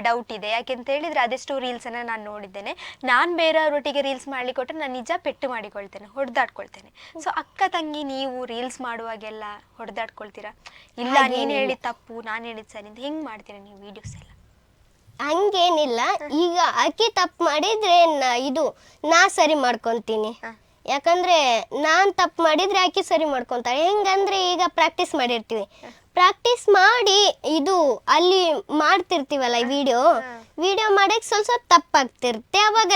ಡೌಟ್ ಇದೆ. ಯಾಕೆಂತ ಹೇಳಿದ್ರೆ ಅದೆಷ್ಟೋ ರೀಲ್ಸ್ ಅನ್ನ ನಾನು ನೋಡಿದ್ದೇನೆ. ನಾನು ಬೇರೆಯವ್ರೊಟ್ಟಿಗೆ ರೀಲ್ಸ್ ಮಾಡ್ಲಿಕ್ಕೆ ಕೊಟ್ಟರೆ ನಾನು ನಿಜ ಪೆಟ್ಟು ಮಾಡಿಕೊಳ್ತೇನೆ, ಹೊಡೆದಾಡ್ಕೊಳ್ತೇನೆ. ಸೊ ಅಕ್ಕ ತಂಗಿ ನೀವು ರೀಲ್ಸ್ ಮಾಡುವಾಗೆಲ್ಲ ಹೊಡೆದಾಡ್ಕೊಳ್ತೀರಾ? ಇಲ್ಲ ನೀನ್ ಹೇಳಿದ ತಪ್ಪು, ನಾನು ಹೇಳಿದ ಸರಿ ಅಂತ ಹೆಂಗ್ ಮಾಡ್ತೀರಾ ನೀವು ವಿಡಿಯೋಸ್ ಎಲ್ಲ? ಹಂಗೇನಿಲ್ಲ. ಈಗ ಅಕ್ಕಿ ತಪ್ಪು ಮಾಡಿದ್ರೆ ನಾ ಸರಿ ಮಾಡ್ಕೊಂತೀನಿ. ಯಾಕಂದ್ರೆ ನಾನ್ ತಪ್ಪು ಮಾಡಿದ್ರೆ ಆಕಿ ಸರಿ ಮಾಡ್ಕೊಂತಾಳೆ. ಹೆಂಗಂದ್ರೆ ಈಗ ಪ್ರಾಕ್ಟೀಸ್ ಮಾಡಿರ್ತೀವಿ, ಪ್ರಾಕ್ಟೀಸ್ ಮಾಡಿ ಅಲ್ಲಿ ಮಾಡ್ತಿರ್ತೀವಲ್ಲ ವಿಡಿಯೋ ಮಾಡಕ್ ಸ್ವಲ್ಪ ತಪ್ಪಾಗ್ತಿರುತ್ತೆ. ಅವಾಗ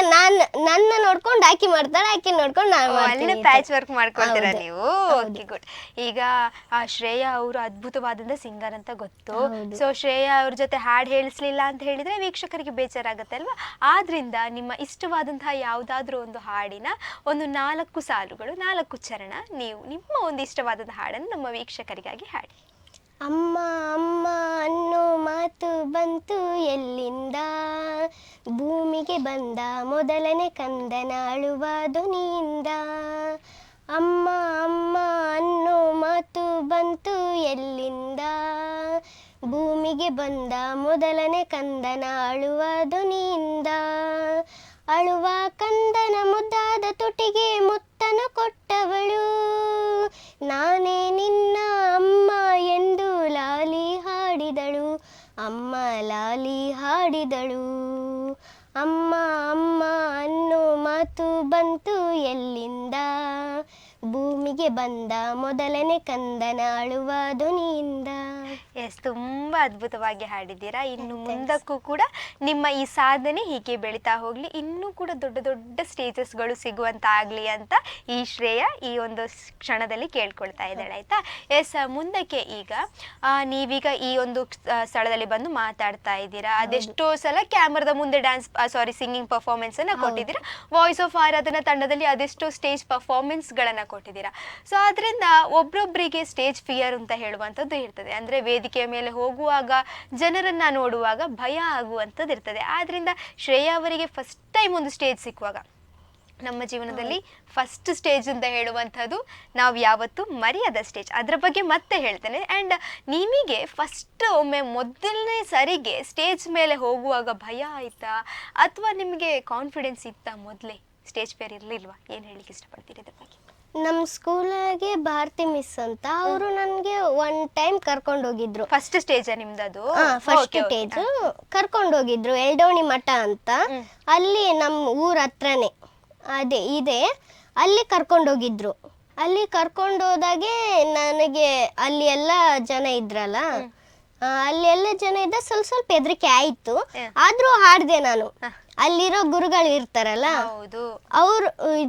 ನನ್ನ ನೋಡ್ಕೊಂಡು ಆಕಿ ಮಾಡ್ತಾಳೆ, ಆಕಿ ನೋಡ್ಕೊಂಡು ನಾನು ಪ್ಯಾಚ್ ವರ್ಕ್ ಮಾಡ್ಕೊಳ್ತೀರಾ ನೀವು? Okay, good. ಈಗ ಶ್ರೇಯಾ ಅವರು ಅದ್ಭುತವಾದಂತ ಸಿಂಗರ್ ಅಂತ ಗೊತ್ತು. ಸೊ ಶ್ರೇಯಾ ಅವ್ರ ಜೊತೆ ಹಾಡು ಹೇಳಿಸ್ಲಿಲ್ಲ ಅಂತ ಹೇಳಿದ್ರೆ ವೀಕ್ಷಕರಿಗೆ ಬೇಜಾರಾಗತ್ತೆ ಅಲ್ವಾ? ಆದ್ರಿಂದ ನಿಮ್ಮ ಇಷ್ಟವಾದಂತಹ ಯಾವ್ದಾದ್ರು ಒಂದು ಹಾಡಿನ ಒಂದು 4 ಸಾಲುಗಳು, 4 ಚರಣ ನೀವು ನಿಮ್ಮ ಒಂದು ಇಷ್ಟವಾದಂತಹ ಹಾಡನ್ನು ನಮ್ಮ ವೀಕ್ಷಕರಿಗಾಗಿ ಹಾಡಿ. ಅಮ್ಮ ಅಮ್ಮ ಅನ್ನೋ ಮಾತು ಬಂತು ಎಲ್ಲಿಂದ, ಭೂಮಿಗೆ ಬಂದ ಮೊದಲನೇ ಕಂದನ ಅಳುವ ಧ್ವನಿಯಿಂದ. ಅಮ್ಮ ಅಮ್ಮ ಅನ್ನೋ ಮಾತು ಬಂತು ಎಲ್ಲಿಂದ, ಭೂಮಿಗೆ ಬಂದ ಮೊದಲನೇ ಕಂದನ ಅಳುವ ಧ್ವನಿಯಿಂದ. ಅಳುವ ಕಂದನ ಮುದ್ದಾದ ತುಟಿಗೆ ಮುತ್ತನ ಕೊಟ್ಟವಳು, ನಾನೇ ನಿನ್ನ ಅಮ್ಮ ಎಂದು ಲಾಲಿ ಹಾಡಿದಳು, ಅಮ್ಮ ಲಾಲಿ ಹಾಡಿದಳು. ಅಮ್ಮ ಅಮ್ಮ ಅನ್ನೋ ಮಾತು ಬಂತು ಎಲ್ಲಿಂದ, ಭೂಮಿಗೆ ಬಂದ ಮೊದಲನೇ ಕಂದನ ಅಳುವ ಧ್ವನಿಯಿಂದ. ಎಸ್, ತುಂಬಾ ಅದ್ಭುತವಾಗಿ ಹಾಡಿದ್ದೀರಾ. ಇನ್ನು ಮುಂದಕ್ಕೂ ಕೂಡ ನಿಮ್ಮ ಈ ಸಾಧನೆ ಹೀಗೆ ಬೆಳೀತಾ ಹೋಗ್ಲಿ, ಇನ್ನೂ ಕೂಡ ದೊಡ್ಡ ದೊಡ್ಡ ಸ್ಟೇಜಸ್ಗಳು ಸಿಗುವಂತ ಆಗ್ಲಿ ಅಂತ ಈ ಶ್ರೇಯ ಈ ಒಂದು ಕ್ಷಣದಲ್ಲಿ ಕೇಳ್ಕೊಳ್ತಾ ಇದ್ದಾಳೆ, ಆಯ್ತಾ. ಎಸ್, ಮುಂದಕ್ಕೆ ಈಗ ನೀವೀಗ ಈ ಒಂದು ಸ್ಥಳದಲ್ಲಿ ಬಂದು ಮಾತಾಡ್ತಾ ಇದ್ದೀರಾ. ಅದೆಷ್ಟೋ ಸಲ ಕ್ಯಾಮರಾದ ಮುಂದೆ ಸಿಂಗಿಂಗ್ ಪರ್ಫಾರ್ಮೆನ್ಸ್ ಅನ್ನ ಕೊಟ್ಟಿದ್ದೀರಾ. ವಾಯ್ಸ್ ಆಫ್ ಆರಾಧನಾ ತಂಡದಲ್ಲಿ ಅದೆಷ್ಟೋ ಸ್ಟೇಜ್ ಪರ್ಫಾರ್ಮೆನ್ಸ್ ಗಳನ್ನ ಕೊಟ್ಟಿದ್ದೀರಾ. ಸೊ ಅದರಿಂದ ಒಬ್ರೊಬ್ಬರಿಗೆ ಸ್ಟೇಜ್ ಫಿಯರ್ ಅಂತ ಹೇಳುವಂಥದ್ದು ಇರ್ತದೆ. ಅಂದ್ರೆ ವೇದಿಕೆಯ ಮೇಲೆ ಹೋಗುವಾಗ ಜನರನ್ನ ನೋಡುವಾಗ ಭಯ ಆಗುವಂಥದ್ದು ಇರ್ತದೆ. ಆದ್ರಿಂದ ಶ್ರೇಯಾ ಅವರಿಗೆ ಫಸ್ಟ್ ಟೈಮ್ ಒಂದು ಸ್ಟೇಜ್ ಸಿಕ್ಕುವಾಗ, ನಮ್ಮ ಜೀವನದಲ್ಲಿ ಫಸ್ಟ್ ಸ್ಟೇಜ್ ಅಂತ ಹೇಳುವಂಥದ್ದು ನಾವು ಯಾವತ್ತೂ ಮರೆಯದ ಸ್ಟೇಜ್. ಅದ್ರ ಬಗ್ಗೆ ಮತ್ತೆ ಹೇಳ್ತೇನೆ. ಆ್ಯಂಡ್ ನಿಮಗೆ ಫಸ್ಟ್ ಒಮ್ಮೆ ಮೊದಲನೇ ಸರಿಗೆ ಸ್ಟೇಜ್ ಮೇಲೆ ಹೋಗುವಾಗ ಭಯ ಆಯ್ತಾ ಅಥವಾ ನಿಮಗೆ ಕಾನ್ಫಿಡೆನ್ಸ್ ಇತ್ತಾ? ಮೊದಲೇ ಸ್ಟೇಜ್ ಫೇರ್ ಇರಲಿಲ್ವಾ? ಏನು ಹೇಳಿಕ್ಕೆ ಇಷ್ಟಪಡ್ತೀರಿ ಇದ್ರ ಬಗ್ಗೆ? ನಮ್ಮ ಸ್ಕೂಲಾಗೆ ಭಾರತಿ ಮಿಸ್ ಅಂತ ಅವರು ನನಗೆ ಒನ್ ಟೈಮ್ ಕರ್ಕೊಂಡು ಹೋಗಿದ್ರು. ಫಸ್ಟ್ ಸ್ಟೇಜ್ ನಿಮ್ದದು? ಫಸ್ಟ್ ಸ್ಟೇಜ್ ಕರ್ಕೊಂಡು ಹೋಗಿದ್ರು ಎಲ್ಡೋಣಿ ಮಠ ಅಂತ, ಅಲ್ಲಿ ನಮ್ಮ ಊರ ಹತ್ರನೇ ಅದೇ ಇದೆ, ಅಲ್ಲಿ ಕರ್ಕೊಂಡು ಹೋಗಿದ್ರು. ಅಲ್ಲಿ ಕರ್ಕೊಂಡು ಹೋದಾಗೆ ನನಗೆ ಅಲ್ಲಿ ಎಲ್ಲ ಜನ ಇದ್ರಲ್ಲ, ಅಲ್ಲಿ ಎಲ್ಲ ಜನ ಇದ್ದ ಸ್ವಲ್ಪ ಸ್ವಲ್ಪ ಹೆದರಿಕೆ ಆಯ್ತು. ಆದ್ರೂ ಹಾಡ್ದೆ ನಾನು. ಅಲ್ಲಿರೋ ಗುರುಗಳು ಇರ್ತಾರಲ್ಲ, ಅವ್ರು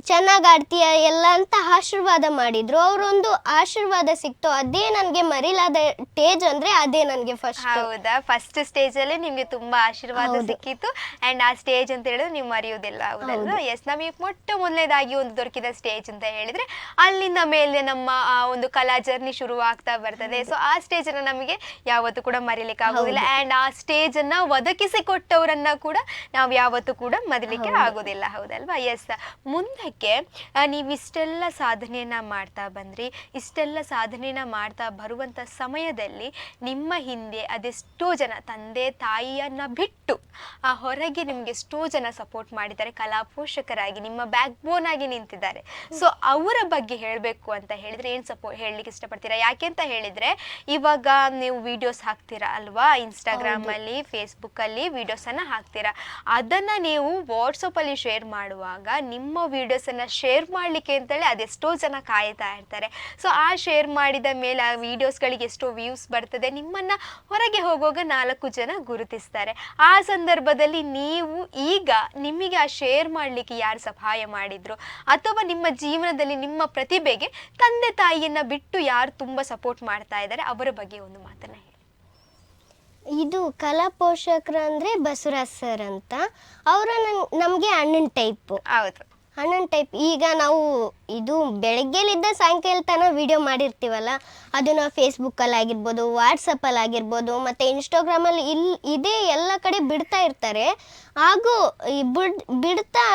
ಚೆನ್ನಾಗ್ ಆಡ್ತೀಯ ಎಲ್ಲ ಅಂತ ಆಶೀರ್ವಾದ ಮಾಡಿದ್ರು. ಅವ್ರೊಂದು ಆಶೀರ್ವಾದ ಸಿಕ್ತು, ಅದೇ ನನ್ಗೆ ಮರಿಲಾದ ಸ್ಟೇಜ್ ಅಂದ್ರೆ ಅದೇ ನನ್ಗೆ ಫಸ್ಟ್. ಹೌದಾ? ಫಸ್ಟ್ ಸ್ಟೇಜ್ ಅಲ್ಲೇ ನಿಮ್ಗೆ ತುಂಬಾ ಆಶೀರ್ವಾದ ಸಿಕ್ಕಿತ್ತು. ಅಂಡ್ ಆ ಸ್ಟೇಜ್ ಅಂತ ಹೇಳಿದ್ರೆ ನೀವು ಮರೆಯೋದಿಲ್ಲ, ಹೌದಲ್ವಾ? ಎಸ್, ನಮಗೆ ಮೊದಲನೇದಾಗಿ ಒಂದು ದೊರಕಿದ ಸ್ಟೇಜ್ ಅಂತ ಹೇಳಿದ್ರೆ ಅಲ್ಲಿಂದ ಮೇಲೆ ನಮ್ಮ ಒಂದು ಕಲಾ ಜರ್ನಿ ಶುರು ಆಗ್ತಾ ಬರ್ತದೆ. ಸೊ ಆ ಸ್ಟೇಜ್ ಅನ್ನ ನಮಗೆ ಯಾವತ್ತೂ ಕೂಡ ಮರಿಲಿಕ್ಕೆ ಆಗೋದಿಲ್ಲ. ಅಂಡ್ ಆ ಸ್ಟೇಜ್ ಅನ್ನ ಒದಗಿಸಿ ಕೊಟ್ಟವರನ್ನ ಕೂಡ ನಾವು ಯಾವತ್ತೂ ಕೂಡ ಮರಿಲಿಕ್ಕೆ ಆಗೋದಿಲ್ಲ, ಹೌದಲ್ವಾ? ಎಸ್, ಮುಂದಕ್ಕೆ ನೀವು ಇಷ್ಟೆಲ್ಲ ಸಾಧನೆಯನ್ನ ಮಾಡ್ತಾ ಬಂದ್ರಿ. ಇಷ್ಟೆಲ್ಲ ಸಾಧನೆಯನ್ನ ಮಾಡ್ತಾ ಬರುವಂತ ಸಮಯದಲ್ಲಿ ನಿಮ್ಮ ಹಿಂದೆ ಅದೆಷ್ಟೋ ಜನ ತಂದೆ ತಾಯಿಯನ್ನ ಬಿಟ್ಟು ಹೊರಗೆ ನಿಮ್ಗೆ ಎಷ್ಟೋ ಜನ ಸಪೋರ್ಟ್ ಮಾಡಿದ್ದಾರೆ, ಕಲಾ ಪೋಷಕರಾಗಿ ನಿಮ್ಮ ಬ್ಯಾಕ್ ಬೋನ್ ಆಗಿ ನಿಂತಿದ್ದಾರೆ. ಸೊ ಅವರ ಬಗ್ಗೆ ಹೇಳಬೇಕು ಅಂತ ಹೇಳಿದ್ರೆ ಏನ್ ಹೇಳಲಿಕ್ಕೆ ಇಷ್ಟಪಡ್ತೀರಾ? ಯಾಕೆ ಅಂತ ಹೇಳಿದ್ರೆ ಇವಾಗ ನೀವು ವಿಡಿಯೋಸ್ ಹಾಕ್ತೀರಾ ಅಲ್ವಾ, ಇನ್ಸ್ಟಾಗ್ರಾಮ್ ಅಲ್ಲಿ ಫೇಸ್ಬುಕ್ ಅಲ್ಲಿ ವಿಡಿಯೋಸ್ ಅನ್ನ ಹಾಕ್ತೀರಾ. ಅದನ್ನ ನೀವು ವಾಟ್ಸಪ್ ಅಲ್ಲಿ ಶೇರ್ ಮಾಡುವಾಗ ನಿಮ್ಮ ವಿಡಿಯೋಸ್ ಅನ್ನ ಶೇರ್ ಮಾಡ್ಲಿಕ್ಕೆ ಅಂತೇಳಿ ಅದೆಷ್ಟೋ ಜನ ಕಾಯ್ತಾ ಇರ್ತಾರೆ. ಸೊ ಆ ಶೇರ್ ಮಾಡಿದ ಮೇಲೆ ಆ ವಿಡಿಯೋಸ್ಗಳಿಗೆ ಎಷ್ಟೋ ವ್ಯೂಸ್ ಬರ್ತದೆ, ನಿಮ್ಮನ್ನ ಹೊರಗೆ ಹೋಗುವಾಗ 4 ಜನ ಗುರುತಿಸ್ತಾರೆ. ಆ ಸಂದರ್ಭದಲ್ಲಿ ನೀವು ಈಗ ನಿಮಗೆ ಆ ಶೇರ್ ಮಾಡ್ಲಿಕ್ಕೆ ಯಾರು ಸಹಾಯ ಮಾಡಿದ್ರು ಅಥವಾ ನಿಮ್ಮ ಜೀವನದಲ್ಲಿ ನಿಮ್ಮ ಪ್ರತಿಭೆಗೆ ತಂದೆ ತಾಯಿಯನ್ನ ಬಿಟ್ಟು ಯಾರು ತುಂಬಾ ಸಪೋರ್ಟ್ ಮಾಡ್ತಾ ಇದ್ದಾರೆ ಅವರ ಬಗ್ಗೆ ಒಂದು ಮಾತನ್ನ ಹೇಳಿ. ಇದು ಕಲಾ ಪೋಷಕರು ಅಂದ್ರೆ ಬಸವರಾಜ್ ಸರ್ ಅಂತ, ಅವರ ನಮ್ಗೆ ಅಣ್ಣನ ಟೈಪ್. ಹೌದು, ಅಣ್ಣನ ಟೈಪ್. ಈಗ ನಾವು ಇದು ಬೆಳಗ್ಗೆಲಿದ್ದ ಸಾಯಂಕಾಲ ತನಕ ವಿಡಿಯೋ ಮಾಡಿರ್ತೀವಲ್ಲ, ಅದು ನಾವು ಫೇಸ್ಬುಕ್ಕಲ್ಲಿ ಆಗಿರ್ಬೋದು, ವಾಟ್ಸಪ್ಪಲ್ಲಿ ಆಗಿರ್ಬೋದು, ಮತ್ತು ಇನ್ಸ್ಟಾಗ್ರಾಮಲ್ಲಿ ಇದೇ ಎಲ್ಲ ಕಡೆ ಬಿಡ್ತಾ ಇರ್ತಾರೆ. ಹಾಗೂ ಬಿಡ್ತಾ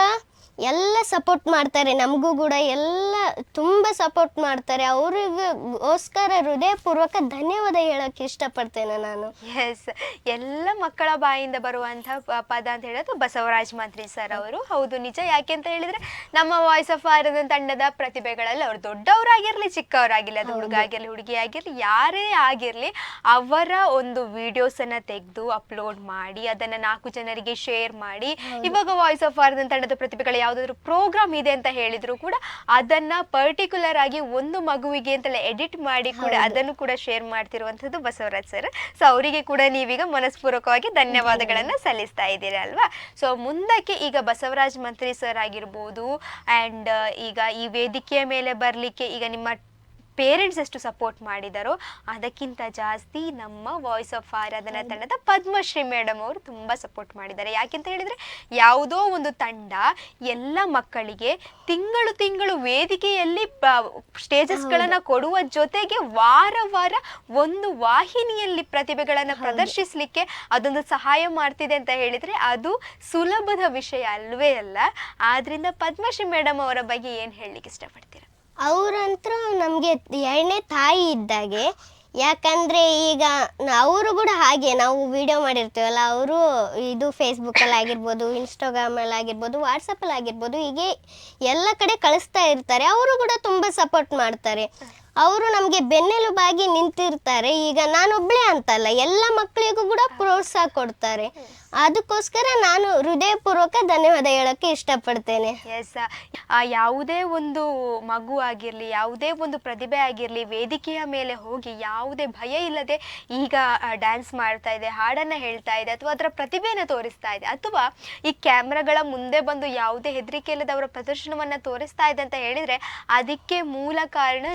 ಎಲ್ಲ ಸಪೋರ್ಟ್ ಮಾಡ್ತಾರೆ, ನಮಗೂ ಕೂಡ ಎಲ್ಲ ತುಂಬ ಸಪೋರ್ಟ್ ಮಾಡ್ತಾರೆ. ಅವರಿಗೋಸ್ಕರ ಹೃದಯಪೂರ್ವಕ ಧನ್ಯವಾದ ಹೇಳೋಕ್ಕೆ ಇಷ್ಟಪಡ್ತೇನೆ ನಾನು. ಎಸ್, ಎಲ್ಲ ಮಕ್ಕಳ ಬಾಯಿಂದ ಬರುವಂಥ ಪದ ಅಂತ ಹೇಳೋದು ಬಸವರಾಜ್ ಮಂತ್ರಿ ಸರ್ ಅವರು. ಹೌದು, ನಿಜ. ಯಾಕೆ ಅಂತ ಹೇಳಿದ್ರೆ ನಮ್ಮ ವಾಯ್ಸ್ ಆಫ್ ಆರಾಧನಾ ತಂಡದ ಪ್ರತಿಭೆಗಳಲ್ಲಿ ಅವರು ದೊಡ್ಡವರಾಗಿರಲಿ ಚಿಕ್ಕವರಾಗಿರಲಿ, ಅದು ಹುಡುಗ ಆಗಿರಲಿ ಹುಡುಗಿ ಆಗಿರಲಿ ಯಾರೇ ಆಗಿರಲಿ, ಅವರ ಒಂದು ವಿಡಿಯೋಸನ್ನು ತೆಗೆದು ಅಪ್ಲೋಡ್ ಮಾಡಿ ಅದನ್ನು 4 ಜನರಿಗೆ ಶೇರ್ ಮಾಡಿ, ಇವಾಗ ವಾಯ್ಸ್ ಆಫ್ ಆರಾಧನಾ ತಂಡದ ಪ್ರತಿಭೆಗಳು ಯಾವುದಾದ್ರು ಪ್ರೋಗ್ರಾಮ್ ಇದೆ ಅಂತ ಹೇಳಿದ್ರು ಕೂಡ ಅದನ್ನ ಪರ್ಟಿಕ್ಯುಲರ್ ಆಗಿ ಒಂದು ಮಗುವಿಗೆ ಅಂತಲೇ ಎಡಿಟ್ ಮಾಡಿ ಕೂಡ ಅದನ್ನು ಕೂಡ ಶೇರ್ ಮಾಡ್ತಿರುವಂಥದ್ದು ಬಸವರಾಜ್ ಸರ್. ಸೊ ಅವರಿಗೆ ಕೂಡ ನೀವೀಗ ಮನಸ್ಪೂರ್ವಕವಾಗಿ ಧನ್ಯವಾದಗಳನ್ನ ಸಲ್ಲಿಸ್ತಾ ಇದ್ದೀರಾ ಅಲ್ವಾ? ಸೊ ಮುಂದಕ್ಕೆ ಈಗ ಬಸವರಾಜ್ ಮಂತ್ರಿ ಸರ್ ಆಗಿರ್ಬೋದು ಆ್ಯಂಡ್ ಈಗ ಈ ವೇದಿಕೆಯ ಮೇಲೆ ಬರಲಿಕ್ಕೆ ಈಗ ನಿಮ್ಮ ಪೇರೆಂಟ್ಸ್ ಎಷ್ಟು ಸಪೋರ್ಟ್ ಮಾಡಿದಾರೋ ಅದಕ್ಕಿಂತ ಜಾಸ್ತಿ ನಮ್ಮ ವಾಯ್ಸ್ ಆಫ್ ಆರಾಧನಾ ತಂಡದ ಪದ್ಮಶ್ರೀ ಮೇಡಮ್ ಅವರು ತುಂಬ ಸಪೋರ್ಟ್ ಮಾಡಿದ್ದಾರೆ. ಯಾಕೆಂತ ಹೇಳಿದರೆ ಯಾವುದೋ ಒಂದು ತಂಡ ಎಲ್ಲ ಮಕ್ಕಳಿಗೆ ತಿಂಗಳು ವೇದಿಕೆಯಲ್ಲಿ ಸ್ಟೇಜಸ್ಗಳನ್ನು ಕೊಡುವ ಜೊತೆಗೆ ವಾರ ಒಂದು ವಾಹಿನಿಯಲ್ಲಿ ಪ್ರತಿಭೆಗಳನ್ನು ಪ್ರದರ್ಶಿಸಲಿಕ್ಕೆ ಅದೊಂದು ಸಹಾಯ ಮಾಡ್ತಿದೆ ಅಂತ ಹೇಳಿದರೆ ಅದು ಸುಲಭದ ವಿಷಯ ಅಲ್ವೇ ಅಲ್ಲ. ಆದ್ರಿಂದ ಪದ್ಮಶ್ರೀ ಮೇಡಮ್ ಅವರ ಬಗ್ಗೆ ಏನು ಹೇಳಲಿಕ್ಕೆ ಇಷ್ಟಪಡ್ತೀರಾ? ಅವರಂತೂ ನಮಗೆ 2ನೇ ತಾಯಿ ಇದ್ದಾಗೆ. ಯಾಕಂದ್ರೆ ಈಗ ಅವರು ಕೂಡ ಹಾಗೆ ನಾವು ವಿಡಿಯೋ ಮಾಡಿರ್ತೀವಲ್ಲ, ಅವರು ಇದು ಫೇಸ್ಬುಕ್ಕಲ್ಲಿ ಆಗಿರ್ಬೋದು, ಇನ್ಸ್ಟಾಗ್ರಾಮಲ್ಲಿ ಆಗಿರ್ಬೋದು, ವಾಟ್ಸಪ್ಪಲ್ಲಿ ಆಗಿರ್ಬೋದು, ಹೀಗೆ ಎಲ್ಲ ಕಡೆ ಕಳಿಸ್ತಾ ಇರ್ತಾರೆ. ಅವರು ಕೂಡ ತುಂಬ ಸಪೋರ್ಟ್ ಮಾಡ್ತಾರೆ. ಅವರು ನಮಗೆ ಬೆನ್ನೆಲುಬಾಗಿ ನಿಂತಿರ್ತಾರೆ. ಈಗ ನಾನೊಬ್ಬಳೇ ಅಂತಲ್ಲ, ಎಲ್ಲ ಮಕ್ಕಳಿಗೂ ಕೂಡ ಪ್ರೋತ್ಸಾಹ ಕೊಡ್ತಾರೆ. ಅದಕ್ಕೋಸ್ಕರ ನಾನು ಹೃದಯಪೂರ್ವಕ ಧನ್ಯವಾದ ಹೇಳೋಕ್ಕೆ ಇಷ್ಟಪಡ್ತೇನೆ. ಎಸ್, ಯಾವುದೇ ಒಂದು ಮಗು ಆಗಿರಲಿ, ಯಾವುದೇ ಒಂದು ಪ್ರತಿಭೆ ಆಗಿರಲಿ, ವೇದಿಕೆಯ ಮೇಲೆ ಹೋಗಿ ಯಾವುದೇ ಭಯ ಇಲ್ಲದೆ ಈಗ ಡ್ಯಾನ್ಸ್ ಮಾಡ್ತಾ ಇದೆ, ಹಾಡನ್ನು ಹೇಳ್ತಾ ಇದೆ, ಅಥವಾ ಅದರ ಪ್ರತಿಭೆಯನ್ನು ತೋರಿಸ್ತಾ ಇದೆ, ಅಥವಾ ಈ ಕ್ಯಾಮ್ರಾಗಳ ಮುಂದೆ ಬಂದು ಯಾವುದೇ ಹೆದರಿಕೆ ಇಲ್ಲದೆ ಅವರ ಪ್ರದರ್ಶನವನ್ನು ತೋರಿಸ್ತಾ ಇದೆ ಅಂತ ಹೇಳಿದರೆ ಅದಕ್ಕೆ ಮೂಲ ಕಾರಣ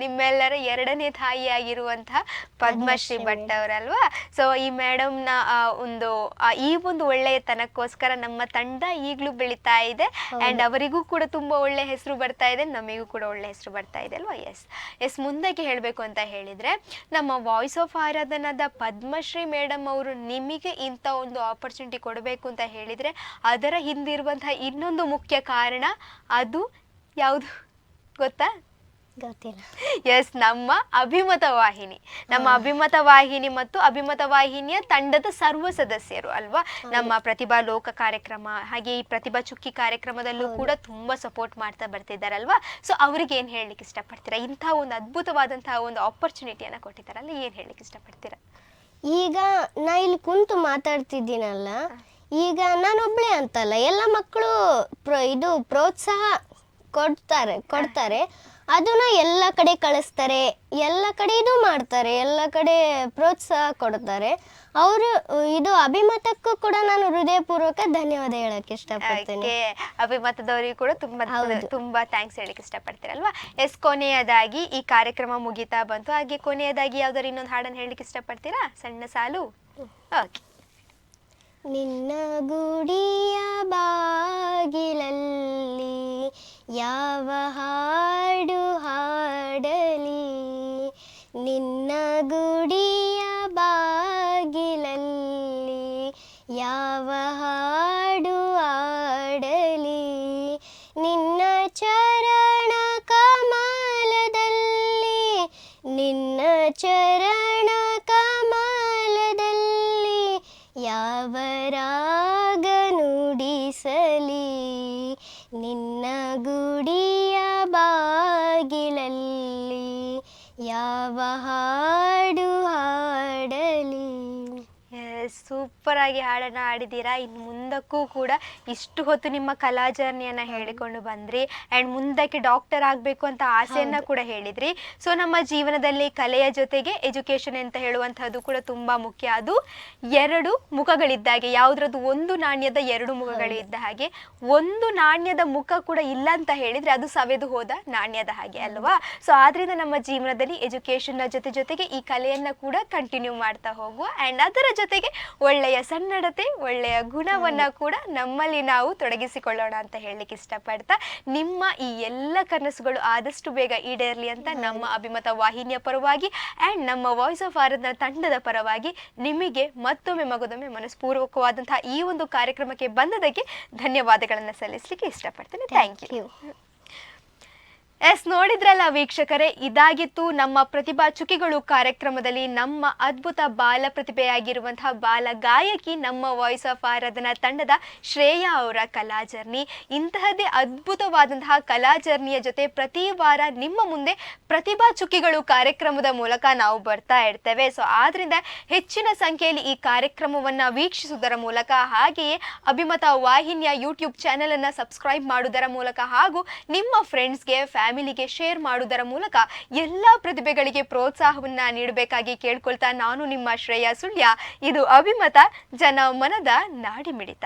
ನಿಮ್ಮೆಲ್ಲರ ಎರಡನೇ ತಾಯಿಯಾಗಿರುವಂತಹ ಪದ್ಮಶ್ರೀ ಭಟ್ ಅವರಲ್ವಾ. ಸೊ ಈ ಮೇಡಮ್ನ ಈ ಒಂದು ಒಳ್ಳೆಯ ತನಕ್ಕೋಸ್ಕರ ನಮ್ಮ ತಂಡ ಈಗಲೂ ಬೆಳೀತಾ ಇದೆ. ಆ್ಯಂಡ್ ಅವರಿಗೂ ಕೂಡ ತುಂಬ ಒಳ್ಳೆ ಹೆಸರು ಬರ್ತಾ ಇದೆ, ನಮಗೂ ಕೂಡ ಒಳ್ಳೆ ಹೆಸರು ಬರ್ತಾ ಇದೆ ಅಲ್ವಾ. ಎಸ್ ಮುಂದಕ್ಕೆ ಹೇಳಬೇಕು ಅಂತ ಹೇಳಿದರೆ, ನಮ್ಮ ವಾಯ್ಸ್ ಆಫ್ ಆರಾಧನಾದ ಪದ್ಮಶ್ರೀ ಮೇಡಮ್ ಅವರು ನಿಮಗೆ ಇಂಥ ಒಂದು ಆಪರ್ಚುನಿಟಿ ಕೊಡಬೇಕು ಅಂತ ಹೇಳಿದರೆ ಅದರ ಹಿಂದಿರುವಂತಹ ಇನ್ನೊಂದು ಮುಖ್ಯ ಕಾರಣ, ಅದು ಯಾವುದು ಗೊತ್ತಾ? ಗೊತ್ತಿಲ್ಲ. ಎಸ್, ನಮ್ಮ ಅಭಿಮತ ವಾಹಿನಿ ಮತ್ತು ಅಭಿಮತ ವಾಹಿನಿಯ ತಂಡದ ಸರ್ವ ಸದಸ್ಯರು ಅಲ್ವಾ. ನಮ್ಮ ಪ್ರತಿಭಾ ಲೋಕ ಕಾರ್ಯಕ್ರಮ ಹಾಗೆ ಈ ಪ್ರತಿಭಾ ಚುಕ್ಕಿ ಕಾರ್ಯಕ್ರಮದಲ್ಲೂ ಕೂಡ ತುಂಬಾ ಸಪೋರ್ಟ್ ಮಾಡ್ತಾ ಬರ್ತಿದ್ದಾರಲ್ವಾ. ಸೊ ಅವ್ರಿಗೆ ಏನ್ ಹೇಳಲಿಕ್ಕೆ ಇಷ್ಟಪಡ್ತೀರಾ? ಇಂಥ ಒಂದು ಅದ್ಭುತವಾದಂತಹ ಒಂದು ಆಪರ್ಚುನಿಟಿಯನ್ನ ಕೊಟ್ಟಿದ್ದಾರಲ್ಲ, ಏನ್ ಹೇಳಲಿಕ್ಕೆ ಇಷ್ಟಪಡ್ತೀರಾ? ಈಗ ನಾ ಇಲ್ಲಿ ಕುಂತು ಮಾತಾಡ್ತಿದ್ದೀನಲ್ಲ, ಈಗ ನಾನೊಬ್ಳೆ ಅಂತಲ್ಲ, ಎಲ್ಲ ಮಕ್ಕಳು ಇದು ಪ್ರೋತ್ಸಾಹ ಕೊಡ್ತಾರೆ. ಅದನ್ನ ಎಲ್ಲ ಕಡೆ ಕಳಿಸ್ತಾರೆ, ಎಲ್ಲ ಕಡೆ ಇದು ಮಾಡ್ತಾರೆ, ಎಲ್ಲ ಕಡೆ ಪ್ರೋತ್ಸಾಹ ಕೊಡ್ತಾರೆ. ಅವರು ಇದು ಅಭಿಮತಕ್ಕೂ ಕೂಡ ನಾನು ಹೃದಯಪೂರ್ವಕ ಧನ್ಯವಾದ ಹೇಳಕ್ಕೆ ಇಷ್ಟಪಡ್ತೇನೆ. ಅಭಿಮತದವರಿಗೂ ಕೂಡ ತುಂಬಾ ಥ್ಯಾಂಕ್ಸ್ ಹೇಳಕ್ಕೆ ಇಷ್ಟಪಡ್ತೀರಲ್ವಾ. ಕೊನೆಯದಾಗಿ ಈ ಕಾರ್ಯಕ್ರಮ ಮುಗಿತಾ ಬಂತು, ಹಾಗೆ ಕೊನೆಯದಾಗಿ ಯಾವ್ದಾದ್ರು ಇನ್ನೊಂದು ಹಾಡನ್ನು ಹೇಳಲಿಕ್ಕೆ ಇಷ್ಟಪಡ್ತೀರಾ? ಸಣ್ಣ ಸಾಲು. ಓಕೆ. ನಿನ್ನ ಗುಡಿಯ ಬಾಗಿಲಲ್ಲಿ ಯಾವ ಹಾಡು ಹಾಡಲಿ, ನಿನ್ನ ಗುಡಿಯ ಬಾಗಿಲಲ್ಲಿ ಯಾವ ಹಾಡು ಆಡಲಿ, ನಿನ್ನ ಚರಣ ಕಮಲದಲ್ಲಿ, ನಿನ್ನ ಚರಣ ಕಮಲದಲ್ಲಿ ಯಾವ ರಾಗ ನುಡಿಸಲಿ, ನಿನ್ನ ಗುಡಿಯ ಬಾಗಿಲಲ್ಲಿ ಯಾವ ಹಾಡು ಹಾಡಲಿ. ಸೂಪರ್ ಆಗಿ ಹಾಡನ್ನು ಹಾಡಿದ್ದೀರಾ. ಇನ್ನು ಮುಂದಕ್ಕೂ ಕೂಡ ಇಷ್ಟು ಹೊತ್ತು ನಿಮ್ಮ ಕಲಾ ಜರ್ನಿಯನ್ನು ಹೇಳಿಕೊಂಡು ಬಂದ್ರಿ, ಆ್ಯಂಡ್ ಮುಂದಕ್ಕೆ ಡಾಕ್ಟರ್ ಆಗಬೇಕು ಅಂತ ಆಸೆಯನ್ನು ಕೂಡ ಹೇಳಿದ್ರಿ. ಸೊ ನಮ್ಮ ಜೀವನದಲ್ಲಿ ಕಲೆಯ ಜೊತೆಗೆ ಎಜುಕೇಷನ್ ಅಂತ ಹೇಳುವಂಥದ್ದು ಕೂಡ ತುಂಬ ಮುಖ್ಯ. ಅದು ಎರಡು ಮುಖಗಳಿದ್ದಾಗೆ, ಯಾವುದ್ರದ್ದು ಒಂದು ನಾಣ್ಯದ ಎರಡು ಮುಖಗಳು ಇದ್ದ ಹಾಗೆ, ಒಂದು ನಾಣ್ಯದ ಮುಖ ಕೂಡ ಇಲ್ಲ ಅಂತ ಹೇಳಿದರೆ ಅದು ಸವೆದು ಹೋದ ನಾಣ್ಯದ ಹಾಗೆ ಅಲ್ವಾ. ಸೊ ಆದ್ದರಿಂದ ನಮ್ಮ ಜೀವನದಲ್ಲಿ ಎಜುಕೇಷನ್ನ ಜೊತೆಗೆ ಈ ಕಲೆಯನ್ನು ಕೂಡ ಕಂಟಿನ್ಯೂ ಮಾಡ್ತಾ ಹೋಗುವ, ಆ್ಯಂಡ್ ಅದರ ಜೊತೆಗೆ ಒಳ್ಳೆಯ ಸನ್ನಡತೆ, ಒಳ್ಳೆಯ ಗುಣವನ್ನ ಕೂಡ ನಮ್ಮಲ್ಲಿ ನಾವು ತೊಡಗಿಸಿಕೊಳ್ಳೋಣ ಅಂತ ಹೇಳಲಿಕ್ಕೆ ಇಷ್ಟಪಡ್ತಾ, ನಿಮ್ಮ ಈ ಎಲ್ಲ ಕನಸುಗಳು ಆದಷ್ಟು ಬೇಗ ಈಡೇರಲಿ ಅಂತ ನಮ್ಮ ಅಭಿಮತ ವಾಹಿನಿಯ ಪರವಾಗಿ ಆ್ಯಂಡ್ ನಮ್ಮ ವಾಯ್ಸ್ ಆಫ್ ಆರಾಧನಾ ತಂಡದ ಪರವಾಗಿ ನಿಮಗೆ ಮತ್ತೊಮ್ಮೆ ಮಗದೊಮ್ಮೆ ಮನಸ್ಪೂರ್ವಕವಾದಂತಹ ಈ ಒಂದು ಕಾರ್ಯಕ್ರಮಕ್ಕೆ ಬಂದದಕ್ಕೆ ಧನ್ಯವಾದಗಳನ್ನು ಸಲ್ಲಿಸಲಿಕ್ಕೆ ಇಷ್ಟಪಡ್ತೇನೆ. Thank you. ನೋಡಿದ್ರಲ್ಲ ವೀಕ್ಷಕರೇ, ಇದಾಗಿತ್ತು ನಮ್ಮ ಪ್ರತಿಭಾ ಚುಕ್ಕಿಗಳು ಕಾರ್ಯಕ್ರಮದಲ್ಲಿ ನಮ್ಮ ಅದ್ಭುತ ಬಾಲ ಪ್ರತಿಭೆಯಾಗಿರುವಂತಹ ಬಾಲ ಗಾಯಕಿ ನಮ್ಮ ವಾಯ್ಸ್ ಆಫ್ ಆರಾಧನಾ ತಂಡದ ಶ್ರೇಯಾ ಅವರ ಕಲಾ ಜರ್ನಿ. ಇಂತಹದೇ ಅದ್ಭುತವಾದಂತಹ ಕಲಾ ಜರ್ನಿಯ ಜೊತೆ ಪ್ರತಿ ವಾರ ನಿಮ್ಮ ಮುಂದೆ ಪ್ರತಿಭಾ ಚುಕ್ಕಿಗಳು ಕಾರ್ಯಕ್ರಮದ ಮೂಲಕ ನಾವು ಬರ್ತಾ ಇರ್ತೇವೆ. ಸೊ ಆದ್ರಿಂದ ಹೆಚ್ಚಿನ ಸಂಖ್ಯೆಯಲ್ಲಿ ಈ ಕಾರ್ಯಕ್ರಮವನ್ನ ವೀಕ್ಷಿಸುವುದರ ಮೂಲಕ, ಹಾಗೆಯೇ ಅಭಿಮತ ವಾಹಿನಿಯ ಯೂಟ್ಯೂಬ್ ಚಾನೆಲ್ ಅನ್ನ ಸಬ್ಸ್ಕ್ರೈಬ್ ಮಾಡುವುದರ ಮೂಲಕ, ಹಾಗೂ ನಿಮ್ಮ ಫ್ರೆಂಡ್ಸ್ಗೆ ಫ್ಯಾಮಿಲಿಗೆ ಶೇರ್ ಮಾಡುವುದರ ಮೂಲಕ ಎಲ್ಲಾ ಪ್ರತಿಭೆಗಳಿಗೆ ಪ್ರೋತ್ಸಾಹವನ್ನ ನೀಡಬೇಕಾಗಿ ಕೇಳ್ಕೊಳ್ತಾ, ನಾನು ನಿಮ್ಮ ಶ್ರೇಯಾ ಸುಳ್ಯ. ಇದು ಅಭಿಮತ, ಜನ ಮನದ ನಾಡಿಮಿಡಿತ.